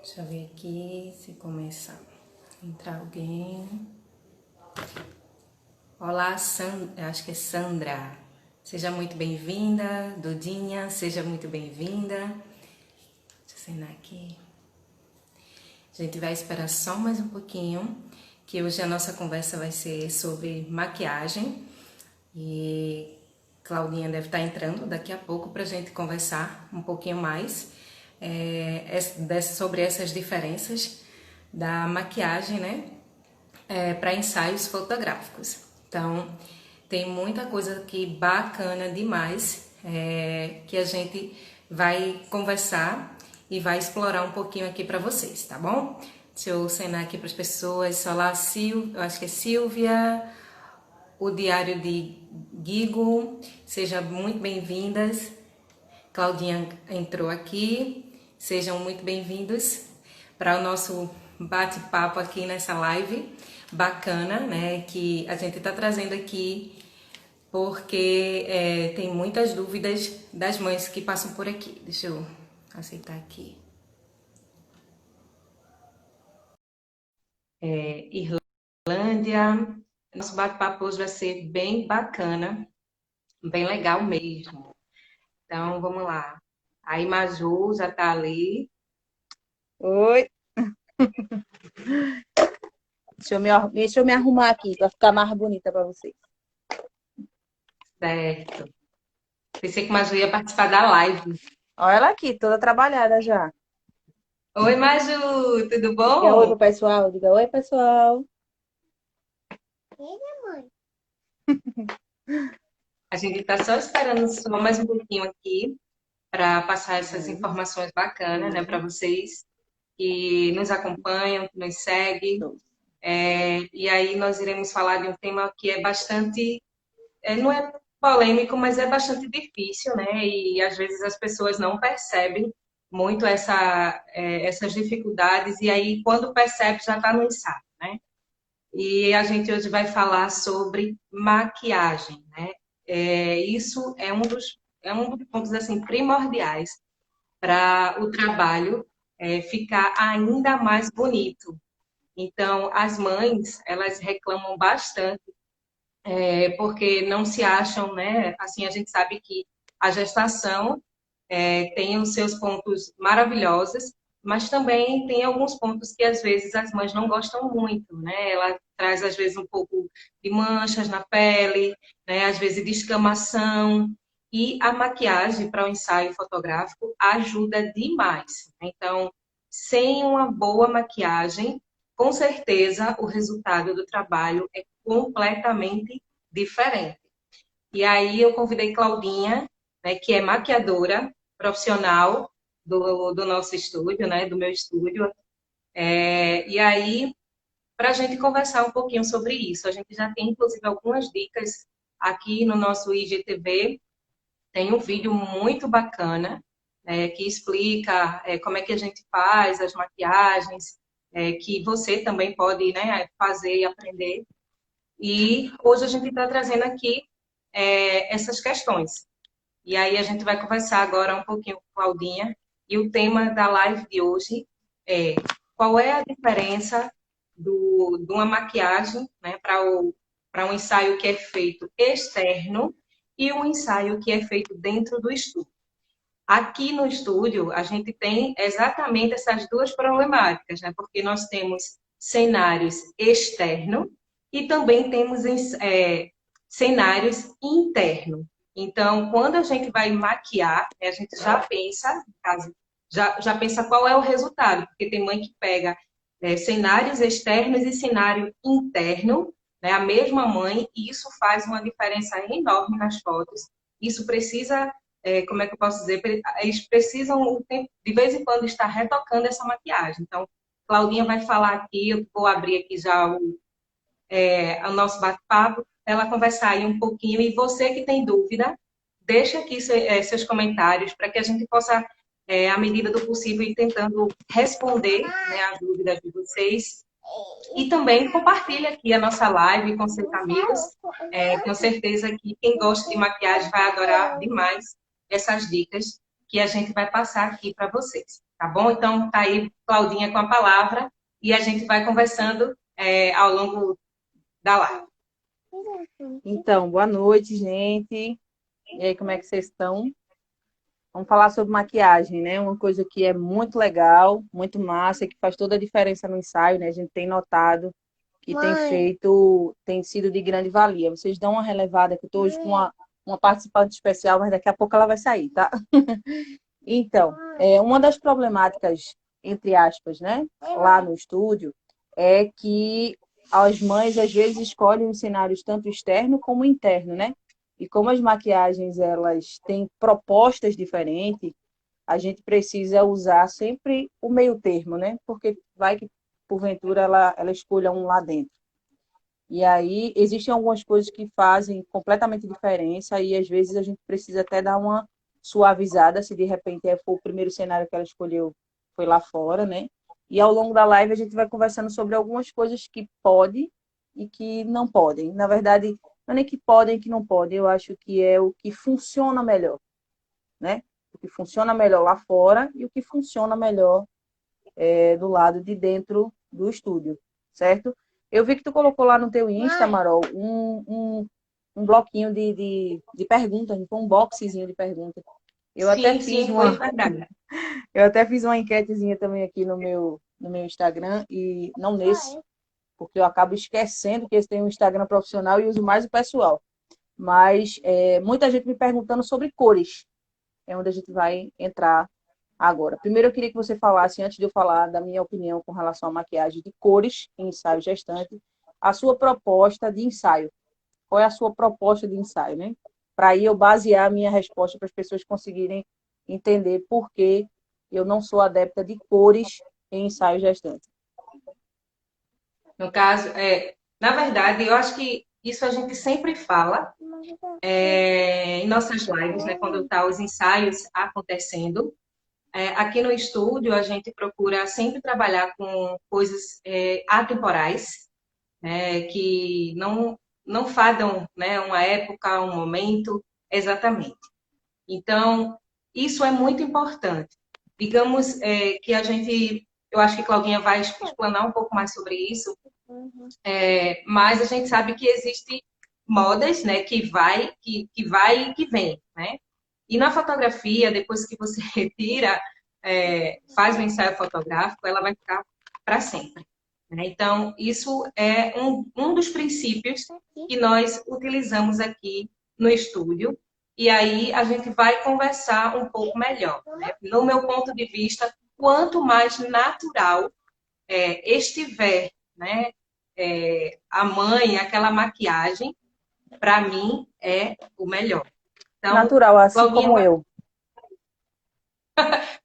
Deixa eu ver aqui se começa a entrar alguém. Olá, acho que é Sandra. Seja muito bem-vinda. Dudinha, seja muito bem-vinda. Deixa eu assinar aqui. A gente vai esperar só mais um pouquinho, que hoje a nossa conversa vai ser sobre maquiagem. E Claudinha deve estar entrando daqui a pouco para a gente conversar um pouquinho mais sobre essas diferenças da maquiagem, né? Para ensaios fotográficos. Então, tem muita coisa aqui bacana demais que a gente vai conversar e vai explorar um pouquinho aqui para vocês, tá bom? Deixa eu acenar aqui para as pessoas. Olá, eu acho que é Silvia, o Diário de Guigo, sejam muito bem-vindas. Claudinha entrou aqui, sejam muito bem-vindos para o nosso bate-papo aqui nessa live bacana, né, que a gente está trazendo aqui porque tem muitas dúvidas das mães que passam por aqui. Deixa eu aceitar aqui. Irlândia, nosso bate-papo hoje vai ser bem bacana, bem legal mesmo. Então, vamos lá. Aí, Maju já está ali. Oi, deixa eu me arrumar aqui para ficar mais bonita para vocês. Certo. Pensei que Maju ia participar da live. Olha ela aqui, toda trabalhada já. Oi, Maju, tudo Diga oi bom? pro pessoal, diga oi, pessoal. A gente está só esperando só mais um pouquinho aqui para passar essas informações bacanas, né, para vocês que nos acompanham, que nos seguem. E aí nós iremos falar de um tema que é bastante, não é polêmico, mas é bastante difícil, né? E às vezes as pessoas não percebem muito essas dificuldades, e aí quando percebe já está no ensaio, né? E a gente hoje vai falar sobre maquiagem, né? Isso é um dos pontos assim primordiais para o trabalho ficar ainda mais bonito. Então, as mães, elas reclamam bastante porque não se acham, né? Assim, a gente sabe que a gestação tem os seus pontos maravilhosos, mas também tem alguns pontos que às vezes as mães não gostam muito, né? Ela traz às vezes um pouco de manchas na pele, né? Às vezes descamação, e a maquiagem para o ensaio fotográfico ajuda demais. Então, sem uma boa maquiagem, com certeza o resultado do trabalho é completamente diferente. E aí eu convidei Claudinha, né, que é maquiadora profissional do nosso estúdio, né, do meu estúdio. E aí, para a gente conversar um pouquinho sobre isso, a gente já tem, inclusive, algumas dicas aqui no nosso IGTV. Tem um vídeo muito bacana que explica como é que a gente faz as maquiagens, que você também pode, né, fazer e aprender. E hoje a gente está trazendo aqui essas questões. E aí a gente vai conversar agora um pouquinho com a Claudinha. E o tema da live de hoje é qual é a diferença de uma maquiagem, né, para um ensaio que é feito externo e um ensaio que é feito dentro do estúdio. Aqui no estúdio, a gente tem exatamente essas duas problemáticas, né? Porque nós temos cenários externos e também temos cenários internos. Então, quando a gente vai maquiar, a gente já pensa, no caso, já pensa qual é o resultado, porque tem mãe que pega cenários externos e cenário interno, né, a mesma mãe, e isso faz uma diferença enorme nas fotos. Isso precisa como é que eu posso dizer? Eles precisam, de vez em quando, estar retocando essa maquiagem. Então, Claudinha vai falar aqui, eu vou abrir aqui já o nosso bate-papo, ela conversar aí um pouquinho, e você que tem dúvida, deixa aqui seus comentários para que a gente possa, à medida do possível, ir tentando responder, né, as dúvidas de vocês. E também compartilha aqui a nossa live com seus amigos. Tenho certeza que quem gosta de maquiagem vai adorar demais essas dicas que a gente vai passar aqui para vocês. tá bom? Então, tá aí Claudinha com a palavra e a gente vai conversando ao longo da live. Então, boa noite, gente. E aí, como é que vocês estão? Vamos falar sobre maquiagem, né? Uma coisa que é muito legal, muito massa, que faz toda a diferença no ensaio, né? A gente tem notado que tem sido de grande valia. Vocês dão uma relevada, que eu estou hoje com uma participante especial, mas daqui a pouco ela vai sair, tá? Então, uma das problemáticas, entre aspas, né, lá no estúdio, é que as mães às vezes escolhem os cenários tanto externo como interno, né? E como as maquiagens elas têm propostas diferentes, a gente precisa usar sempre o meio termo, né? Porque vai que porventura ela escolha um lá dentro. E aí existem algumas coisas que fazem completamente diferença e às vezes a gente precisa até dar uma suavizada se de repente for o primeiro cenário que ela escolheu foi lá fora, né? E ao longo da live a gente vai conversando sobre algumas coisas que pode e que não podem. Na verdade, não é nem que podem e que não podem, eu acho que é o que funciona melhor, né? O que funciona melhor lá fora e o que funciona melhor do lado de dentro do estúdio, certo? Eu vi que tu colocou lá no teu Insta, Marol, um bloquinho de perguntas, um boxezinho de perguntas. Eu até Sim, fiz sim, foi verdade. eu até fiz uma enquetezinha também aqui no meu Instagram, e não nesse, porque eu acabo esquecendo que esse tem um Instagram profissional e uso mais o pessoal. Mas muita gente me perguntando sobre cores, é onde a gente vai entrar agora. Primeiro, eu queria que você falasse, antes de eu falar da minha opinião com relação à maquiagem de cores em ensaio gestante, a sua proposta de ensaio. Qual é a sua proposta de ensaio, né? Para aí eu basear a minha resposta para as pessoas conseguirem entender por que eu não sou adepta de cores em ensaio gestante. No caso, na verdade, eu acho que isso a gente sempre fala em nossas lives, né, quando tá os ensaios acontecendo. Aqui no estúdio, a gente procura sempre trabalhar com coisas atemporais, né, que não fadam, né, uma época, um momento, exatamente. Então, isso é muito importante. Digamos que eu acho que Claudinha vai explanar um pouco mais sobre isso, mas a gente sabe que existe modas, né, que vai e que vem, né? E na fotografia, depois que você retira, faz o ensaio fotográfico, ela vai ficar para sempre, né? Então, isso é um dos princípios que nós utilizamos aqui no estúdio. E aí a gente vai conversar um pouco melhor, né? No meu ponto de vista, quanto mais natural estiver, né, a mãe, aquela maquiagem, para mim é o melhor. Então, Natural, assim Claudinha, como eu.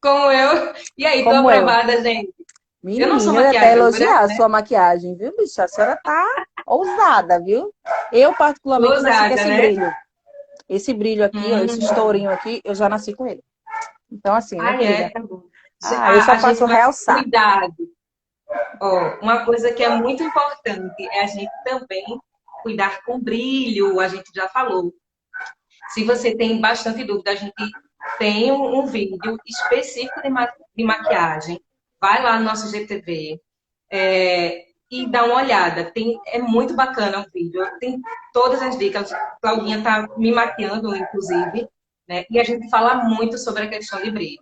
como eu. E aí, tô Como eu. aprovada, gente? Eu não sou Menina, eu ia até maquiadora, elogiar a né? sua maquiagem, viu, bicho? A senhora tá ousada, viu? Eu, Tô particularmente, nasci com ousada, esse né? brilho. Esse brilho aqui, ó, esse Hum. estourinho aqui, eu já nasci com ele. Então, assim, né, querida? Tá bom. Eu só A gente faço vai ter realçar. cuidado. Ó, uma coisa que é muito importante é a gente também cuidar com brilho, a gente já falou. Se você tem bastante dúvida, a gente tem um vídeo específico de maquiagem. Vai lá no nosso GTV e dá uma olhada. É muito bacana o vídeo. Tem todas as dicas. Claudinha está me maquiando, inclusive, né? E a gente fala muito sobre a questão de brilho.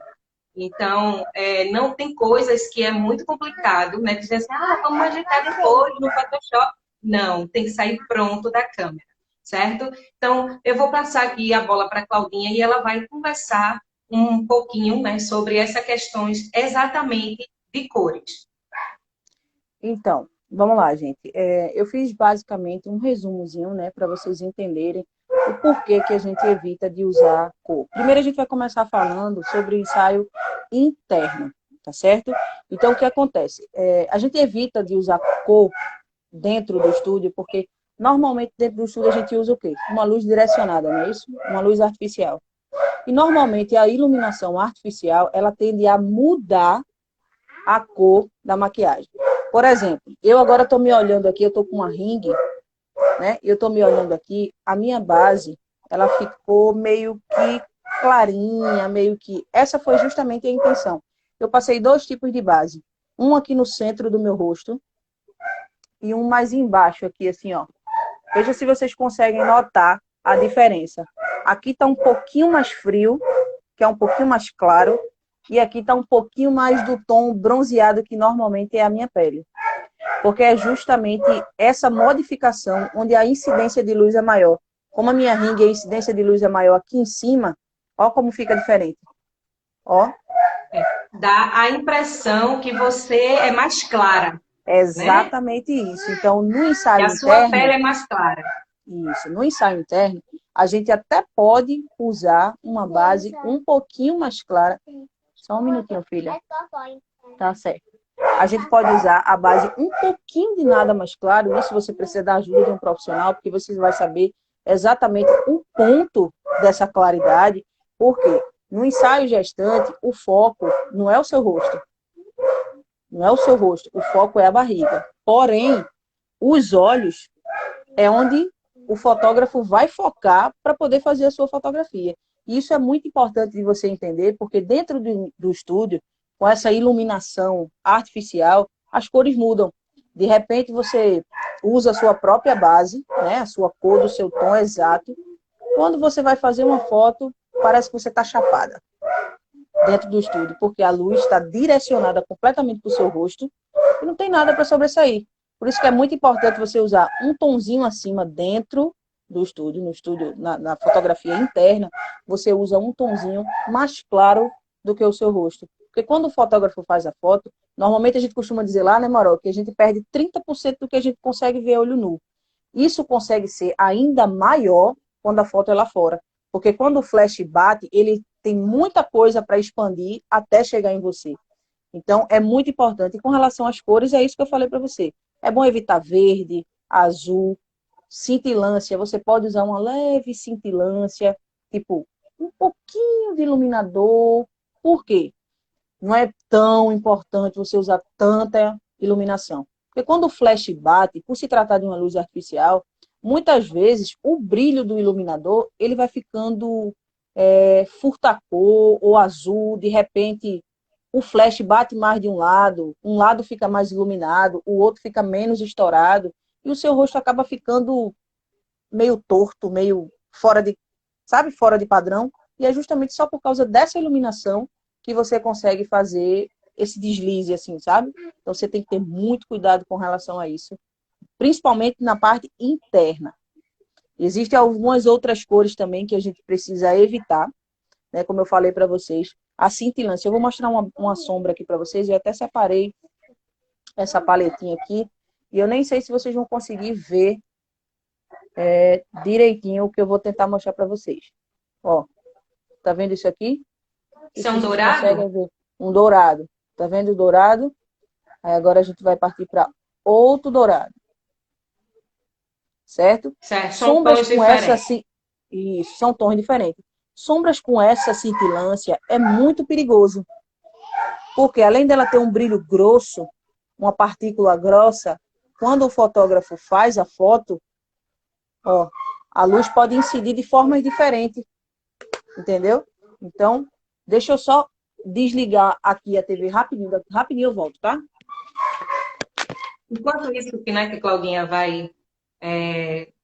Então, não tem coisas que é muito complicado, né? Dizer assim, vamos ajeitar depois no Photoshop. Não, tem que sair pronto da câmera, certo? Então, eu vou passar aqui a bola para a Claudinha e ela vai conversar um pouquinho, né, sobre essas questões exatamente de cores. Então, vamos lá, gente. Eu fiz basicamente um resumozinho, né, para vocês entenderem o porquê que a gente evita de usar cor. Primeiro, a gente vai começar falando sobre o ensaio interno, tá certo? Então, o que acontece? A gente evita de usar cor dentro do estúdio, porque normalmente dentro do estúdio a gente usa o quê? Uma luz direcionada, não é isso? Uma luz artificial. E normalmente a iluminação artificial, ela tende a mudar a cor da maquiagem. Por exemplo, eu agora estou me olhando aqui, eu estou com uma ring, né? Eu estou me olhando aqui, a minha base, ela ficou meio que clarinha, meio que... Essa foi justamente a intenção. eu passei 2 tipos de base. Um aqui no centro do meu rosto e um mais embaixo aqui, assim, ó. Veja se vocês conseguem notar a diferença. Aqui está um pouquinho mais frio, que é um pouquinho mais claro, e aqui está um pouquinho mais do tom bronzeado, que normalmente é a minha pele. Porque é justamente essa modificação onde a incidência de luz é maior. Como a minha ringue, a incidência de luz é maior aqui em cima, ó como fica diferente. Ó. Dá a impressão que você é mais clara, É né? exatamente isso. Então, no Que ensaio a sua pele interno, é mais clara. isso, no ensaio interno, a gente até pode usar uma base um pouquinho mais clara. Só um minutinho, filha. Tá certo. A gente pode usar a base um pouquinho de nada mais claro. Isso você precisa da ajuda de um profissional, porque você vai saber exatamente o ponto dessa claridade. Por quê? No ensaio gestante, o foco não é o seu rosto. Não é o seu rosto. O foco é a barriga. Porém, os olhos é onde o fotógrafo vai focar para poder fazer a sua fotografia. E isso é muito importante de você entender, porque dentro do estúdio, com essa iluminação artificial, as cores mudam. De repente, você usa a sua própria base, né, a sua cor do seu tom exato. Quando você vai fazer uma foto, parece que você está chapada dentro do estúdio, porque a luz está direcionada completamente para o seu rosto e não tem nada para sobressair. Por isso que é muito importante você usar um tonzinho acima dentro do estúdio, no estúdio, na fotografia interna, você usa um tonzinho mais claro do que o seu rosto. Porque quando o fotógrafo faz a foto, normalmente a gente costuma dizer lá, né, Marol, que a gente perde 30% do que a gente consegue ver a olho nu. Isso consegue ser ainda maior quando a foto é lá fora. Porque quando o flash bate, ele tem muita coisa para expandir até chegar em você. Então, é muito importante. E com relação às cores, é isso que eu falei para você. É bom evitar verde, azul, cintilância. Você pode usar uma leve cintilância, tipo, um pouquinho de iluminador. Por quê? Não é tão importante você usar tanta iluminação. Porque quando o flash bate, por se tratar de uma luz artificial, muitas vezes o brilho do iluminador ele vai ficando furta-cor ou azul, de repente o flash bate mais de um lado fica mais iluminado, o outro fica menos estourado, e o seu rosto acaba ficando meio torto, meio fora de, sabe, fora de padrão. E é justamente só por causa dessa iluminação que você consegue fazer esse deslize, assim, sabe? Então você tem que ter muito cuidado com relação a isso, principalmente na parte interna. Existem algumas outras cores também que a gente precisa evitar, né? Como eu falei para vocês, a cintilância. Eu vou mostrar uma sombra aqui para vocês. Eu até separei essa paletinha aqui. E eu nem sei se vocês vão conseguir ver direitinho o que eu vou tentar mostrar para vocês. Ó, tá vendo isso aqui? Isso é Se um vocês dourado? conseguem ver. Um dourado. Tá vendo o dourado? Aí agora a gente vai partir para outro dourado. Certo? Certo, são Sombras tons com essa... diferentes. Isso, são tons diferentes. Sombras com essa cintilância é muito perigoso. Porque além dela ter um brilho grosso, uma partícula grossa, quando o fotógrafo faz a foto, ó, a luz pode incidir de formas diferentes, entendeu? Então, deixa eu só desligar aqui a TV rapidinho, rapidinho eu volto, tá? Enquanto isso, que, né, que a Claudinha vai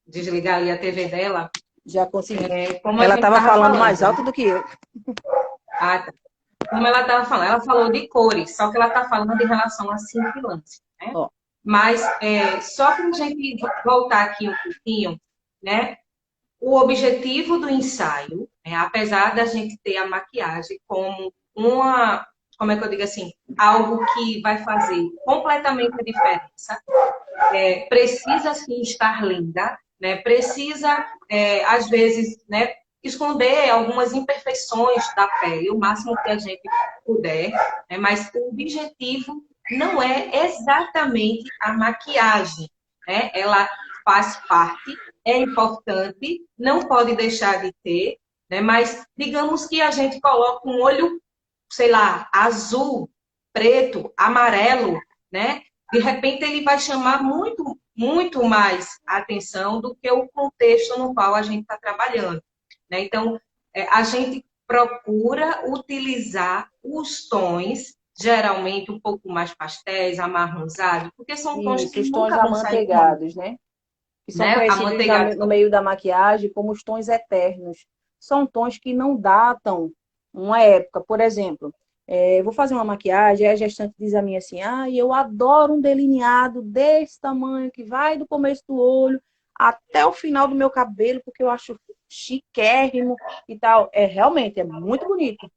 desligar ali a TV dela, Já consegui. como a Ela gente estava estava falando mais falando, né? alto do que eu. Ah, tá. Como ela estava falando, ela falou de cores, só que ela está falando de relação a cintilância, né? Ó, Mas só para a gente voltar aqui um pouquinho, né? O objetivo do ensaio, né, apesar da gente ter a maquiagem como como é que eu digo assim, algo que vai fazer completamente a diferença, precisa sim estar linda, né? Precisa, às vezes, né, esconder algumas imperfeições da pele, o máximo que a gente puder, né? Mas o objetivo não é exatamente a maquiagem, né? Ela faz parte, é importante, não pode deixar de ter, né? Mas digamos que a gente coloca um olho, sei lá, azul, preto, amarelo, né? De repente ele vai chamar muito, muito mais atenção do que o contexto no qual a gente está trabalhando, né? Então, a gente procura utilizar os tons geralmente um pouco mais pastéis, amarronzados, porque são tons Isso, que os tons nunca vão sair do molde, amanteigados, né? Que são né? conhecidos Amanteigados. no meio da maquiagem como os tons eternos. São tons que não datam uma época. Por exemplo, vou fazer uma maquiagem, aí a gestante diz a mim assim, eu adoro um delineado desse tamanho, que vai do começo do olho até o final do meu cabelo, porque eu acho chiquérrimo e tal. Realmente, é muito bonito.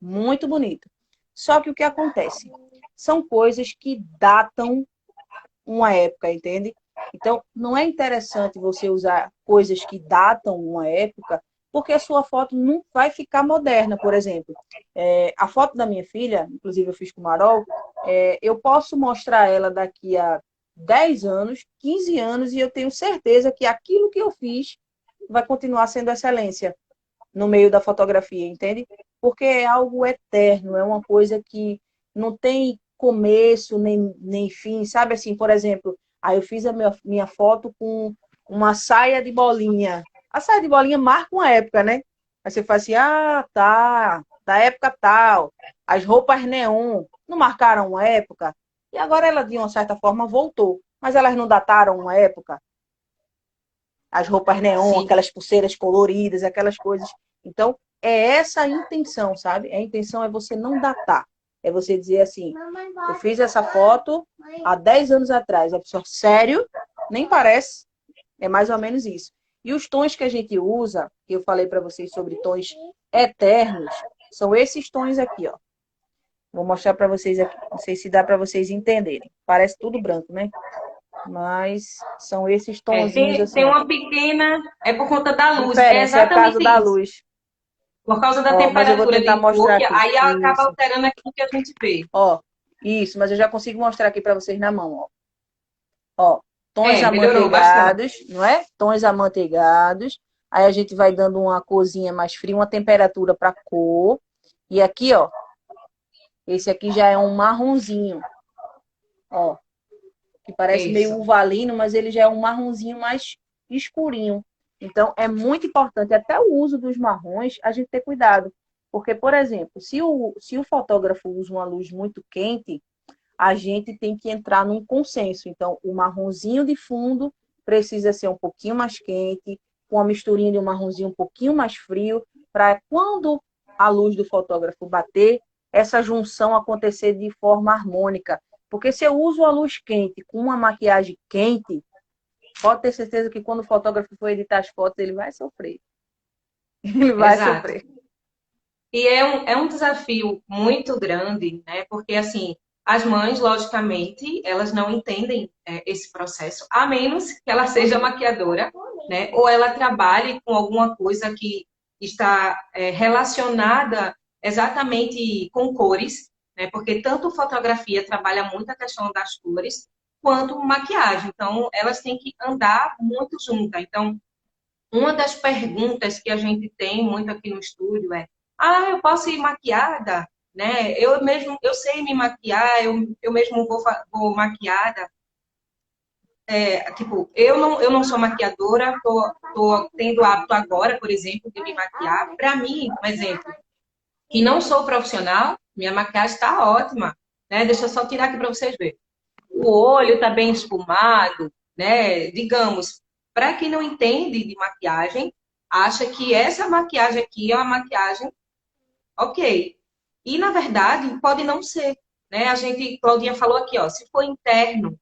Muito bonito. Só que o que acontece? São coisas que datam uma época, entende? Então, não é interessante você usar coisas que datam uma época, porque a sua foto não vai ficar moderna, por exemplo. A foto da minha filha, inclusive eu fiz com o Marol, eu posso mostrar ela daqui a 10 anos, 15 anos, e eu tenho certeza que aquilo que eu fiz vai continuar sendo excelência no meio da fotografia, entende? Porque é algo eterno, é uma coisa que não tem começo nem fim, sabe assim, por exemplo, aí eu fiz a minha foto com uma saia de bolinha. A saia de bolinha marca uma época, né? Aí você fala assim, tá, da época tal. As roupas neon não marcaram uma época, e agora ela, de uma certa forma, voltou. Mas elas não dataram uma época, as roupas neon, Sim, aquelas pulseiras coloridas, aquelas coisas. Então, é essa a intenção, sabe? A intenção é você não datar. É você dizer assim, eu fiz essa foto há 10 anos atrás. A pessoa, sério? Nem parece. É mais ou menos isso. E os tons que a gente usa, que eu falei para vocês sobre tons eternos, são esses tons aqui, ó. Vou mostrar para vocês aqui. Não sei se dá para vocês entenderem. Parece tudo branco, né? Mas são esses tonzinhos tem, assim, tem ó. uma pequena, é por conta da luz, é Diferença, é por causa exatamente da isso. luz. Por causa da Ó, mas eu vou temperatura tentar de cor, mostrar que aqui. aí ela acaba Isso. alterando aquilo que a gente vê. Ó, isso, mas eu já consigo mostrar aqui para vocês na mão, ó. Ó, tons Melhorou bastante. amanteigados, não é? Tons amanteigados. Aí a gente vai dando uma corzinha mais fria, uma temperatura para cor. E aqui, ó, esse aqui já é um marronzinho, ó, que parece meio Isso. uvalino, mas ele já é um marronzinho mais escurinho. Então, é muito importante, até o uso dos marrons, a gente ter cuidado. Porque, por exemplo, se o fotógrafo usa uma luz muito quente, a gente tem que entrar num consenso. Então, o marronzinho de fundo precisa ser um pouquinho mais quente, com a misturinha de um marronzinho um pouquinho mais frio, para quando a luz do fotógrafo bater, essa junção acontecer de forma harmônica. Porque se eu uso a luz quente com uma maquiagem quente, pode ter certeza que quando o fotógrafo for editar as fotos, ele vai sofrer. Ele vai Exato. sofrer. E é um desafio muito grande, né? Porque, assim, as mães, logicamente, elas não entendem esse processo, a menos que ela seja maquiadora, né? Ou ela trabalhe com alguma coisa que está relacionada exatamente com cores, né? Porque tanto fotografia trabalha muito a questão das cores, quanto maquiagem. Então, elas têm que andar muito juntas. Então, uma das perguntas que a gente tem muito aqui no estúdio é: eu posso ir maquiada? Né? Eu sei me maquiar, eu mesmo vou maquiada. Tipo, eu não sou maquiadora, tô tendo hábito agora, por exemplo, de me maquiar. Para mim, um exemplo, que não sou profissional, minha maquiagem está ótima, né? Deixa eu só tirar aqui para vocês verem. O olho está bem esfumado, né? Digamos, para quem não entende de maquiagem, acha que essa maquiagem aqui é uma maquiagem ok. E, na verdade, pode não ser, né? Claudinha falou aqui, ó, se for interno,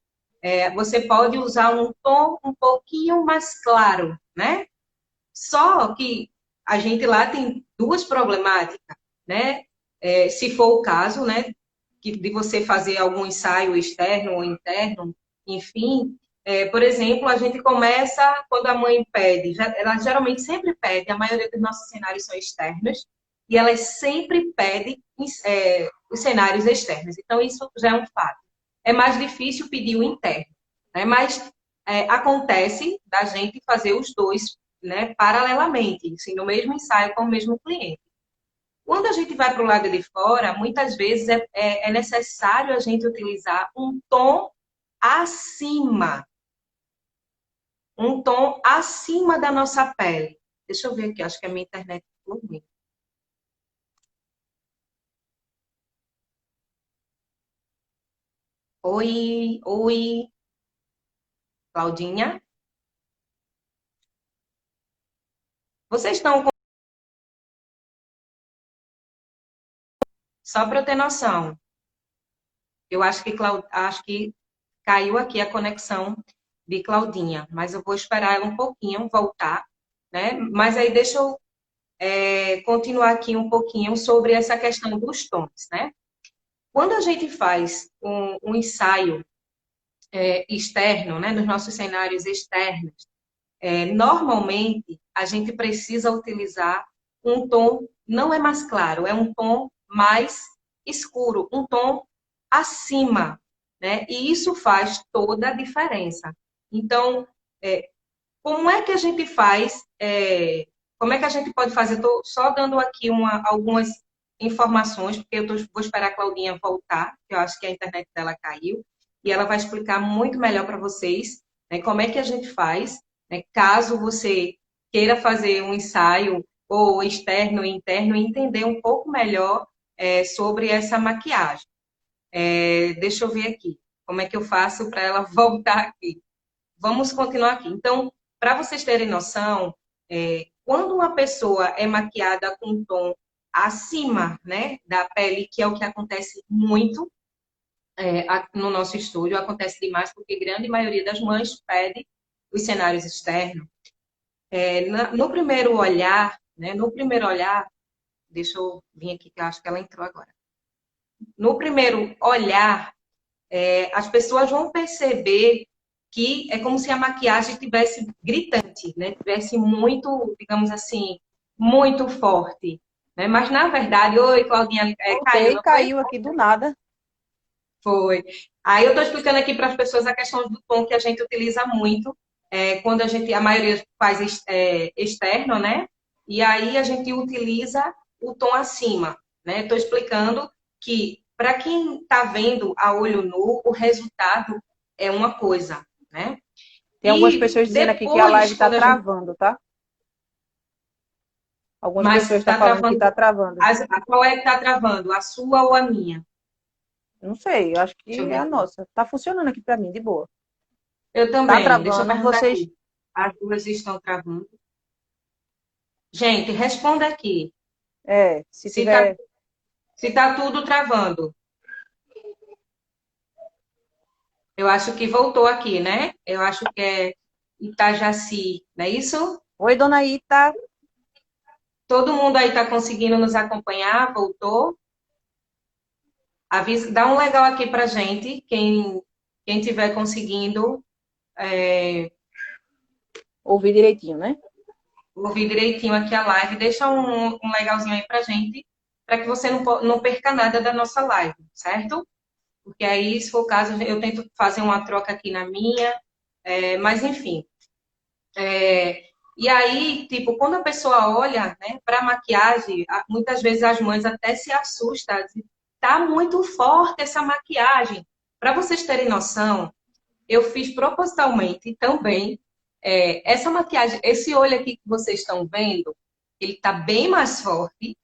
você pode usar um tom um pouquinho mais claro, né? Só que a gente lá tem duas problemáticas, né? Se for o caso, né, de você fazer algum ensaio externo ou interno, enfim, por exemplo, a gente começa quando a mãe pede, ela geralmente sempre pede, a maioria dos nossos cenários são externos, e ela sempre pede os cenários externos. Então, isso já é um fato. É mais difícil pedir o interno, né? Mas acontece da gente fazer os dois, né, paralelamente, assim, no mesmo ensaio com o mesmo cliente. Quando a gente vai para o lado de fora, muitas vezes é necessário a gente utilizar acima, um tom acima da nossa pele. Deixa eu ver aqui, acho que a minha internet ficou ruim. Oi, oi, Claudinha. Vocês estão só para eu ter noção. Eu acho que acho que caiu aqui a conexão de Claudinha, mas eu vou esperar ela um pouquinho voltar, né? Mas aí deixa eu continuar aqui um pouquinho sobre essa questão dos tons, né? Quando a gente faz um ensaio externo, né, nos nossos cenários externos, normalmente a gente precisa utilizar um tom, não é mais claro, é um tom mais escuro, um tom acima, né? E isso faz toda a diferença. Então, como é que a gente faz? Como é que a gente pode fazer? Estou só dando aqui algumas informações, porque vou esperar a Claudinha voltar, que eu acho que a internet dela caiu, e ela vai explicar muito melhor para vocês, né, como é que a gente faz, né, caso você queira fazer um ensaio ou externo e interno, e entender um pouco melhor sobre essa maquiagem. Deixa eu ver aqui, como é que eu faço para ela voltar aqui. Vamos continuar aqui. Então, para vocês terem noção, quando uma pessoa é maquiada com um tom acima, né, da pele, que é o que acontece muito no nosso estúdio, acontece demais porque a grande maioria das mães pede os cenários externos. No primeiro olhar, né, no primeiro olhar, deixa eu vir aqui que eu acho que ela entrou agora. No primeiro olhar, as pessoas vão perceber que é como se a maquiagem tivesse gritante, né? Tivesse muito, digamos assim, muito forte, né? Mas na verdade, oi, Claudinha, caiu, Voltei, não foi? caiu aqui do nada. Foi. Aí eu estou explicando aqui para as pessoas a questão do tom que a gente utiliza muito quando a maioria faz externo, né? E aí a gente utiliza o tom acima, né? Estou explicando que para quem está vendo a olho nu, o resultado é uma coisa, né? Tem algumas E pessoas dizendo aqui que a live depois, está quando a gente. travando, tá? Algumas Mas pessoas estão está falando que travando. está travando. Qual é que está travando? A sua ou a minha? Não sei, eu acho Deixa eu que ver é a aqui. nossa. Tá funcionando aqui para mim, de boa. Eu Tá também. Deixa eu travando, perguntar vocês. aqui. As duas estão travando. Gente, responda aqui. Se Se tá, tiver. se tá tudo travando. Eu acho que voltou aqui, né? Eu acho que é Itajaci, não é isso? Oi, dona Ita. Todo mundo aí está conseguindo nos acompanhar? Voltou? Avisa, dá um legal aqui pra gente, quem tiver conseguindo Ouvi direitinho, né? ouvir direitinho aqui a live, deixa um legalzinho aí pra gente, para que você não perca nada da nossa live, certo? Porque aí, se for o caso, eu tento fazer uma troca aqui na minha, mas enfim. E aí, tipo, quando a pessoa olha, né, para maquiagem, muitas vezes as mães até se assustam, dizem, tá muito forte essa maquiagem. Para vocês terem noção, eu fiz propositalmente também essa maquiagem, esse olho aqui que vocês estão vendo, ele tá bem mais forte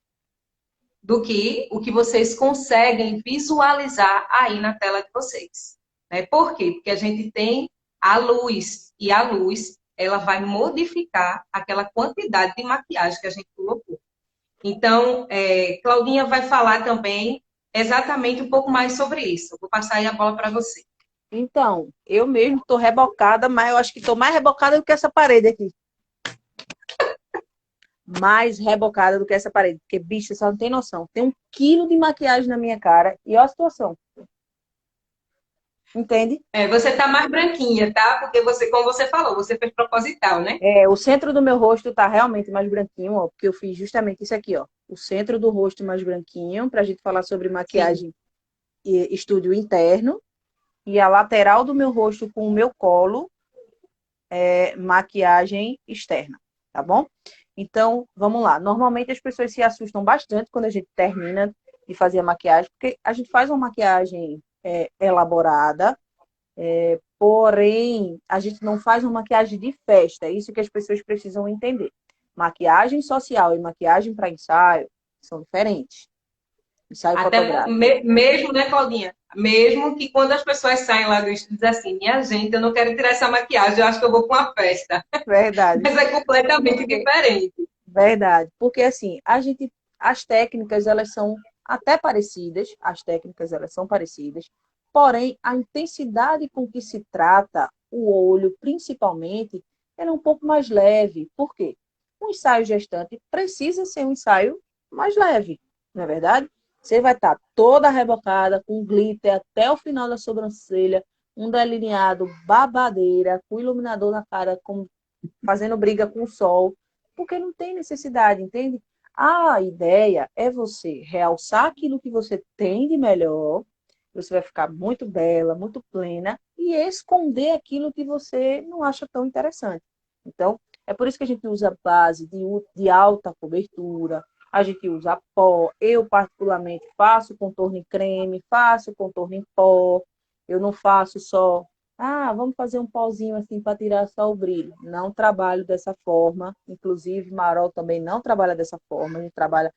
do que o que vocês conseguem visualizar aí na tela de vocês. Né? Por quê? Porque a gente tem a luz, e a luz ela vai modificar aquela quantidade de maquiagem que a gente colocou. Então, Claudinha vai falar também exatamente um pouco mais sobre isso. Vou passar aí a bola para você. Então, eu mesmo tô rebocada, mas eu acho que tô mais rebocada do que essa parede aqui. Mais rebocada do que essa parede. Porque, bicho, você só não tem noção. Tem 1 quilo de maquiagem na minha cara e olha a situação. Entende? Você tá mais branquinha, tá? Porque você, como você falou, você fez proposital, né? O centro do meu rosto tá realmente mais branquinho, ó, porque eu fiz justamente isso aqui, ó. O centro do rosto mais branquinho, pra gente falar sobre Sim. maquiagem e estúdio interno. E a lateral do meu rosto com o meu colo maquiagem externa, tá bom? Então, vamos lá. Normalmente as pessoas se assustam bastante quando a gente termina de fazer a maquiagem, porque a gente faz uma maquiagem elaborada, porém, a gente não faz uma maquiagem de festa. É isso que as pessoas precisam entender. Maquiagem social e maquiagem para ensaio são diferentes. ensaio Até fotográfico. mesmo, né, Claudinha? Mesmo que quando as pessoas saem lá do estúdio, dizem assim, minha gente, eu não quero tirar essa maquiagem, eu acho que eu vou para uma festa. Verdade. Mas é completamente Porque, diferente. verdade. Porque assim, as técnicas, elas são até parecidas, as técnicas, elas são parecidas, porém, a intensidade com que se trata o olho, principalmente, ela é um pouco mais leve. Por quê? Um ensaio gestante precisa ser um ensaio mais leve, não é verdade? Você vai estar toda rebocada, com glitter até o final da sobrancelha, um delineado babadeira, com iluminador na cara, fazendo briga com o sol, porque não tem necessidade, entende? A ideia é você realçar aquilo que você tem de melhor, você vai ficar muito bela, muito plena, e esconder aquilo que você não acha tão interessante. Então, é por isso que a gente usa base de alta cobertura, a gente usa pó. Eu, particularmente, faço contorno em creme, faço contorno em pó. Eu não faço só vamos fazer um pozinho assim para tirar só o brilho. Não trabalho dessa forma. Inclusive, Marol também não trabalha dessa forma. A gente trabalha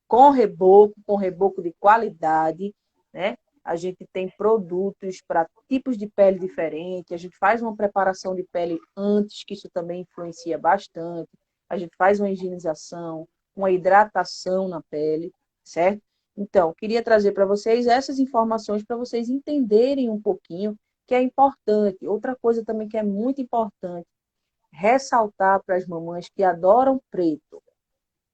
com reboco de qualidade, né? A gente tem produtos para tipos de pele diferentes. A gente faz uma preparação de pele antes, que isso também influencia bastante. A gente faz uma higienização, uma hidratação na pele, certo? Então, queria trazer para vocês essas informações para vocês entenderem um pouquinho que é importante. Outra coisa também que é muito importante, ressaltar para as mamães que adoram preto.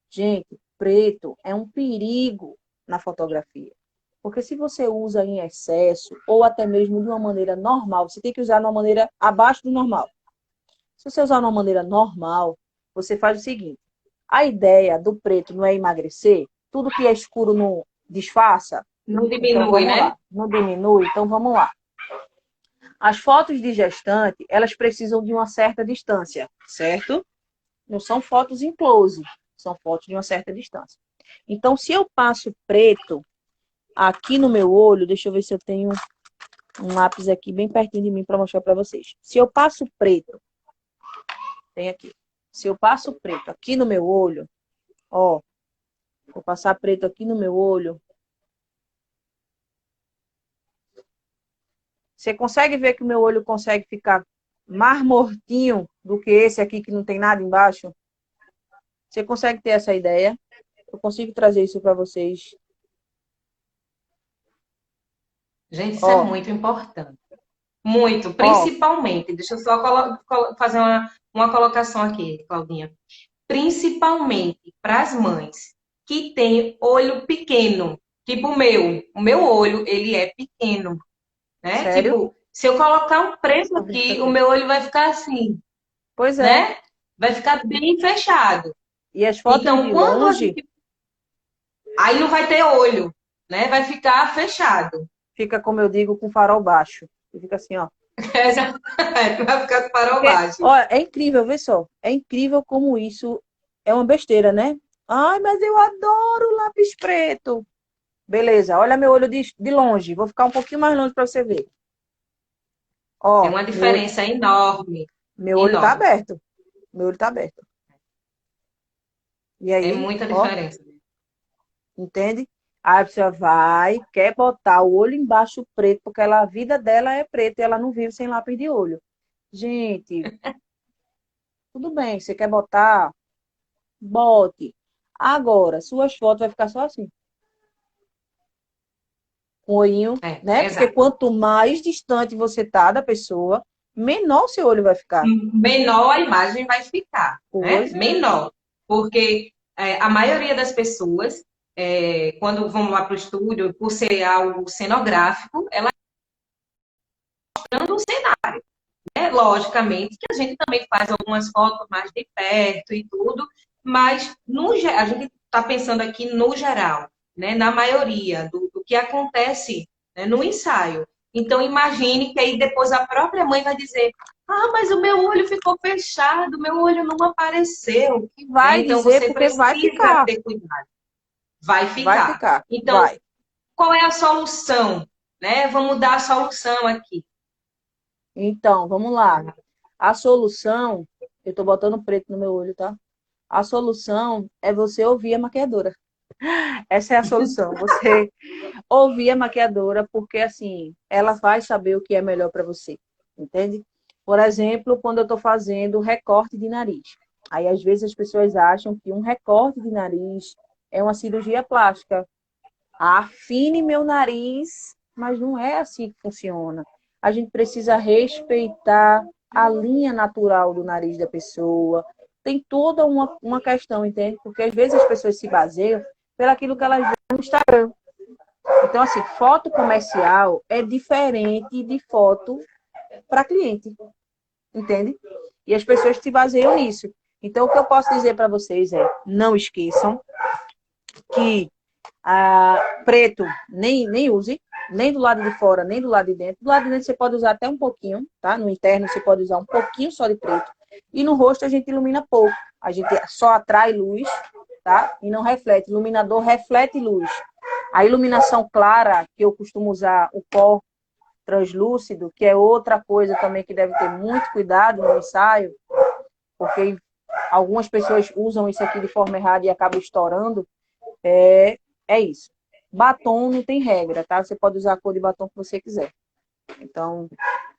Gente, preto é um perigo na fotografia. Porque se você usa em excesso, ou até mesmo de uma maneira normal, você tem que usar de uma maneira abaixo do normal. Se você usar de uma maneira normal, você faz o seguinte: a ideia do preto não é emagrecer, tudo que é escuro não disfarça. Não Então diminui, vamos né? lá. Não diminui, então vamos lá. As fotos de gestante, elas precisam de uma certa distância, certo? Não são fotos em close, são fotos de uma certa distância. Então, se eu passo preto aqui no meu olho, deixa eu ver se eu tenho um lápis aqui bem pertinho de mim para mostrar para vocês. Se eu passo preto, tem aqui. Se eu passo preto aqui no meu olho, ó, vou passar preto aqui no meu olho. Você consegue ver que o meu olho consegue ficar mais mortinho do que esse aqui que não tem nada embaixo? Você consegue ter essa ideia? Eu consigo trazer isso para vocês. Gente, isso é Ó, muito importante. Muito, ó, principalmente. Deixa eu só fazer uma colocação aqui, Claudinha. Principalmente para as mães que têm olho pequeno, tipo o meu. O meu olho, ele é pequeno, né? sério? Tipo, se eu colocar um preço Deixa eu ver isso aqui, o aqui. meu olho vai ficar assim, Pois é. né? Vai ficar bem fechado. E as fotos Então, de quando a longe gente... Aí não vai ter olho, né? Vai ficar fechado. fica, como eu digo, com farol baixo. E fica assim, ó. Vai ficar para Porque, baixo. ó, é incrível, vê só. É incrível como isso é uma besteira, né? Ai, mas eu adoro lápis preto. Beleza, olha meu olho de longe. Vou ficar um pouquinho mais longe para você ver. Tem Ó, uma diferença enorme, meu olho tá enorme. aberto. Meu olho tá aberto. E É aí, muita ó, diferença. entende? Aí a pessoa vai, quer botar o olho embaixo preto, porque a vida dela é preta e ela não vive sem lápis de olho. Gente, tudo bem, você quer botar, bote. Agora, suas fotos vai ficar só assim, com o olhinho, É, né? Porque exato. quanto mais distante você tá da pessoa, menor seu olho vai ficar. Menor a imagem vai ficar, né? Pois é. Menor. Porque a maioria das pessoas, quando vão lá para o estúdio, por ser algo cenográfico, ela está dando um cenário. Né? Logicamente que a gente também faz algumas fotos mais de perto e tudo, mas a gente está pensando aqui no geral, né? Na maioria do que acontece, né? No ensaio. Então, imagine que aí depois a própria mãe vai dizer: mas o meu olho ficou fechado, meu olho não apareceu. E Né? vai Então, dizer você porque vai precisa ficar. ter cuidado. Vai Vai ficar. ficar. Então, Vai. qual é a solução? Né? Vamos dar a solução aqui. Então, vamos lá. A solução, eu tô botando preto no meu olho, tá? A solução é você ouvir a maquiadora. Essa é a solução. Você ouvir a maquiadora, porque assim, ela vai saber o que é melhor para você. Entende? Por exemplo, quando eu estou fazendo recorte de nariz. Aí, às vezes, as pessoas acham que um recorte de nariz é uma cirurgia plástica. Afine meu nariz, mas não é assim que funciona. A gente precisa respeitar a linha natural do nariz da pessoa. Tem toda uma questão, entende? Porque às vezes as pessoas se baseiam pelaquilo que elas veem no Instagram. Então, assim, foto comercial é diferente de foto para cliente, entende? E as pessoas se baseiam nisso. Então, o que eu posso dizer para vocês é, não esqueçam que preto nem use, nem do lado de fora, nem do lado de dentro. Do lado de dentro você pode usar até um pouquinho, tá? No interno você pode usar um pouquinho só de preto. E no rosto a gente ilumina pouco. A gente só atrai luz, tá? E não reflete. O iluminador reflete luz. A iluminação clara, que eu costumo usar o pó translúcido, que é outra coisa também que deve ter muito cuidado no ensaio, porque algumas pessoas usam isso aqui de forma errada e acabam estourando. É isso. Batom não tem regra, tá? Você pode usar a cor de batom que você quiser. Então,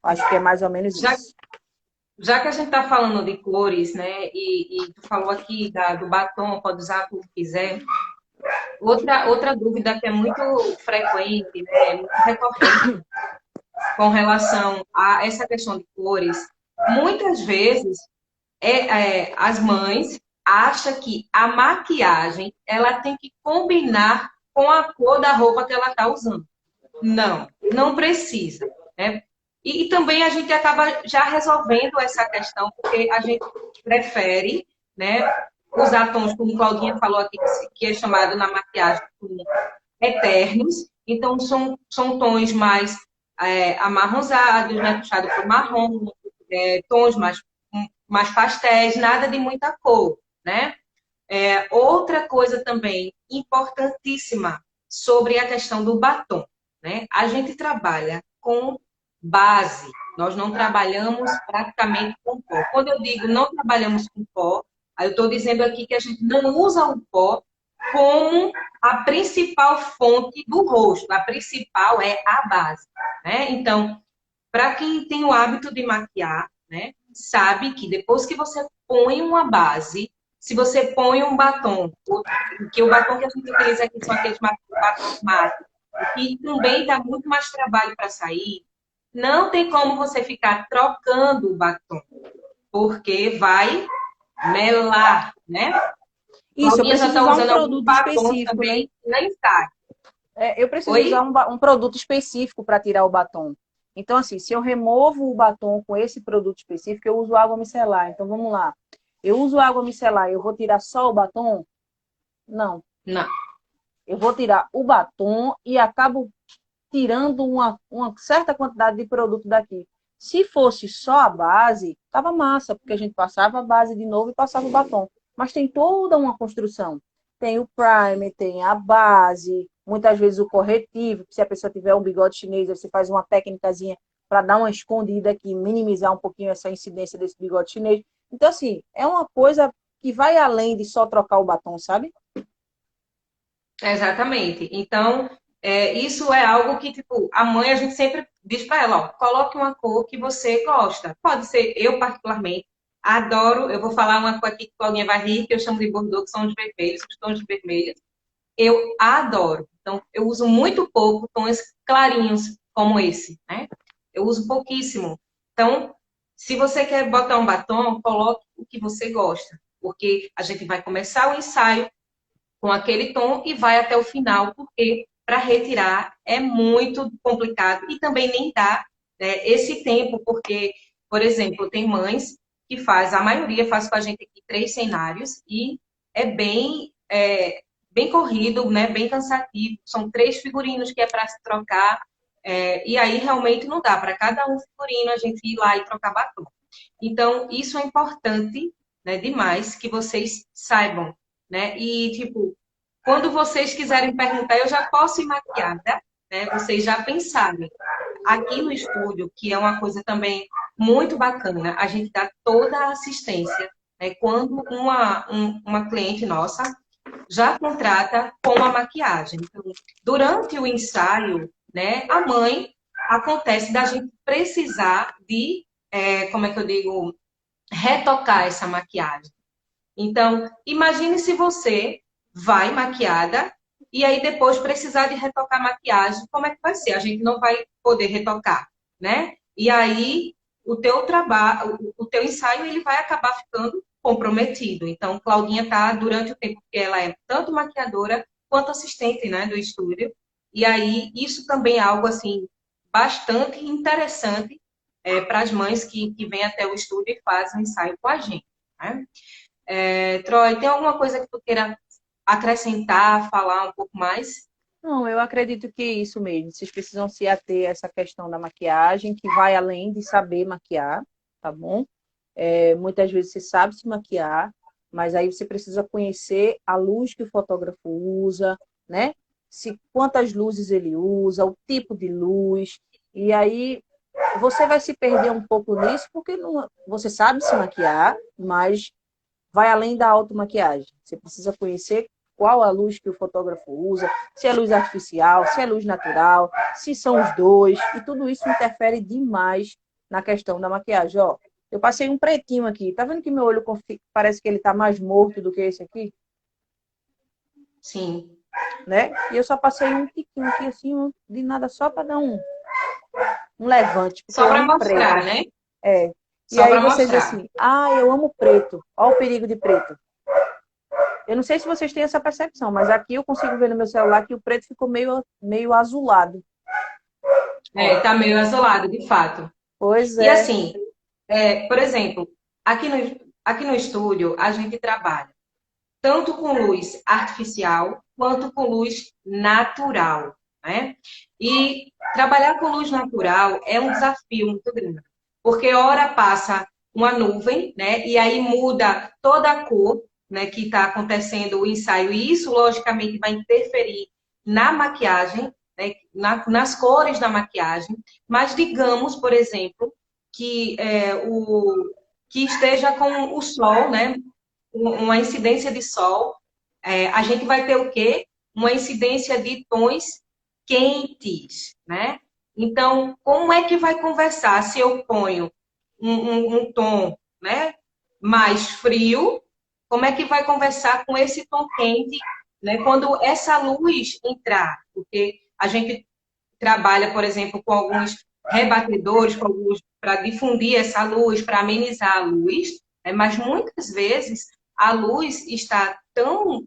acho que é mais ou menos Já, isso. já que a gente está falando de cores, né? E tu falou aqui do batom, pode usar a cor que quiser. Outra dúvida que é muito frequente, né? Muito recorrente com relação a essa questão de cores. Muitas vezes as mães acham que a maquiagem ela tem que combinar com a cor da roupa que ela está usando. Não, não precisa, né? E também a gente acaba já resolvendo essa questão, porque a gente prefere, né, usar tons, como Claudinha falou aqui, que é chamado na maquiagem de eternos. Então, são tons mais amarronzados, né, puxado para o marrom, tons mais pastéis, nada de muita cor, né? Outra coisa também importantíssima sobre a questão do batom, né? A gente trabalha com base, nós não trabalhamos praticamente com pó. Quando eu digo não trabalhamos com pó, aí eu estou dizendo aqui que a gente não usa o pó como a principal fonte do rosto, a principal é a base, né? Então, para quem tem o hábito de maquiar, né, sabe que depois que você põe uma base, se você põe um batom, que o batom que a gente utiliza aqui são aqueles batons mate, e também dá muito mais trabalho para sair, não tem como você ficar trocando o batom, porque vai melar, né? Isso, eu Claudinha já preciso está usar um usando alguns produto batons específico, né? também, nem sabe. Eu preciso usar Oi? um produto específico para tirar o batom. Então, assim, se eu removo o batom com esse produto específico, eu uso água micelar. Então, vamos lá. Eu uso água micelar, eu vou tirar só o batom? Não. Não. Eu vou tirar o batom e acabo tirando uma certa quantidade de produto daqui. Se fosse só a base, tava massa, porque a gente passava a base de novo e passava o batom. Mas tem toda uma construção. Tem o primer, tem a base, muitas vezes o corretivo, se a pessoa tiver um bigode chinês, você faz uma técnicazinha para dar uma escondida aqui, minimizar um pouquinho essa incidência desse bigode chinês. Então, assim, é uma coisa que vai além de só trocar o batom, sabe? Exatamente. Então, isso é algo que, tipo, a mãe, a gente sempre diz para ela, ó, coloque uma cor que você gosta. Pode ser, eu particularmente, adoro, eu vou falar uma cor aqui que Claudinha vai rir, que eu chamo de Bordeaux, que são os vermelhos, os tons de vermelhos. Eu adoro. Então, eu uso muito pouco tons clarinhos como esse, né? Eu uso pouquíssimo. Então, se você quer botar um batom, coloque o que você gosta, porque a gente vai começar o ensaio com aquele tom e vai até o final, porque para retirar é muito complicado e também nem dá, né, esse tempo, porque, por exemplo, tem mães que faz, a maioria faz com a gente aqui 3 cenários e é bem corrido, né, bem cansativo. São 3 figurinos que é para se trocar, e aí realmente não dá para cada um figurino a gente ir lá e trocar batom. Então, isso é importante, né, demais que vocês saibam, né? E, tipo, quando vocês quiserem perguntar, eu já posso ir maquiada, né? Vocês já pensaram. Aqui no estúdio, que é uma coisa também muito bacana, a gente dá toda a assistência, né? Quando uma cliente nossa já contrata com a maquiagem. Então, durante o ensaio, né, a mãe acontece da gente precisar de, como é que eu digo, retocar essa maquiagem. Então, imagine se você vai maquiada e aí depois precisar de retocar a maquiagem, como é que vai ser? A gente não vai poder retocar, né? E aí o teu trabalho, o teu ensaio, ele vai acabar ficando comprometido. Então, Claudinha tá durante o tempo que ela é tanto maquiadora quanto assistente, né, do estúdio. E aí isso também é algo assim bastante interessante para as mães que vêm até o estúdio e fazem o ensaio com a gente, né? Troy, tem alguma coisa que tu queira acrescentar, falar um pouco mais? Não, eu acredito que é isso mesmo. Vocês precisam se ater a essa questão da maquiagem, que vai além de saber maquiar, tá bom? Muitas vezes você sabe se maquiar, mas aí você precisa conhecer a luz que o fotógrafo usa, né? Quantas luzes ele usa, o tipo de luz. E aí você vai se perder um pouco nisso, porque você sabe se maquiar, mas vai além da automaquiagem. Você precisa conhecer qual a luz que o fotógrafo usa, se é luz artificial, se é luz natural, se são os dois, e tudo isso interfere demais na questão da maquiagem. Ó, eu passei um pretinho aqui, tá vendo que meu olho parece que ele tá mais morto do que esse aqui, Sim. né? E eu só passei um tiquinho aqui assim, de nada, só para dar um levante, porque Só eu para amo mostrar, preto. né? É. E Só aí para você diz mostrar. assim, eu amo preto. Olha o perigo de preto. Eu não sei se vocês têm essa percepção, mas aqui eu consigo ver no meu celular que o preto ficou meio azulado. Ó, Tá meio isolado, de fato. pois E é. assim, por exemplo, aqui no estúdio a gente trabalha tanto com luz artificial quanto com luz natural, né? E trabalhar com luz natural é um desafio muito grande, porque hora passa uma nuvem, né? E aí muda toda a cor, né? Que está acontecendo o ensaio e isso logicamente vai interferir na maquiagem, né? Nas cores da maquiagem. Mas digamos, por exemplo, que que esteja com o sol, né? Uma incidência de sol, a gente vai ter o quê? Uma incidência de tons quentes, né? Então, como é que vai conversar se eu ponho um tom, né, mais frio? Como é que vai conversar com esse tom quente, né? Quando essa luz entrar? Porque a gente trabalha, por exemplo, com alguns rebatedores, com alguns para difundir essa luz, para amenizar a luz, né? Mas muitas vezes a luz está tão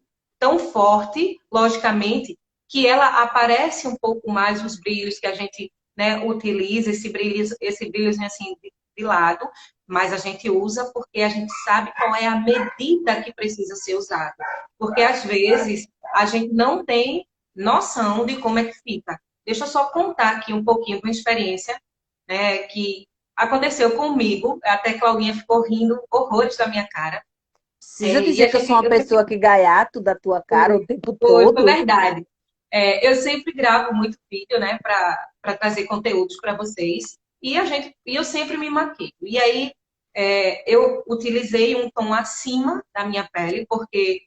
forte, logicamente, que ela aparece um pouco mais os brilhos que a gente, né, utiliza, esse brilhozinho assim de lado, mas a gente usa porque a gente sabe qual é a medida que precisa ser usada. Porque às vezes a gente não tem noção de como é que fica. Deixa eu só contar aqui um pouquinho de uma experiência, né, que aconteceu comigo. Até que Claudinha ficou rindo horrores da minha cara. Precisa E dizer a que eu sou gente, uma pessoa que gaiato da tua cara o tempo foi todo. verdade. Eu sempre gravo muito vídeo, né, para trazer conteúdos para vocês. E eu sempre me maquio. E aí eu utilizei um tom acima da minha pele, porque,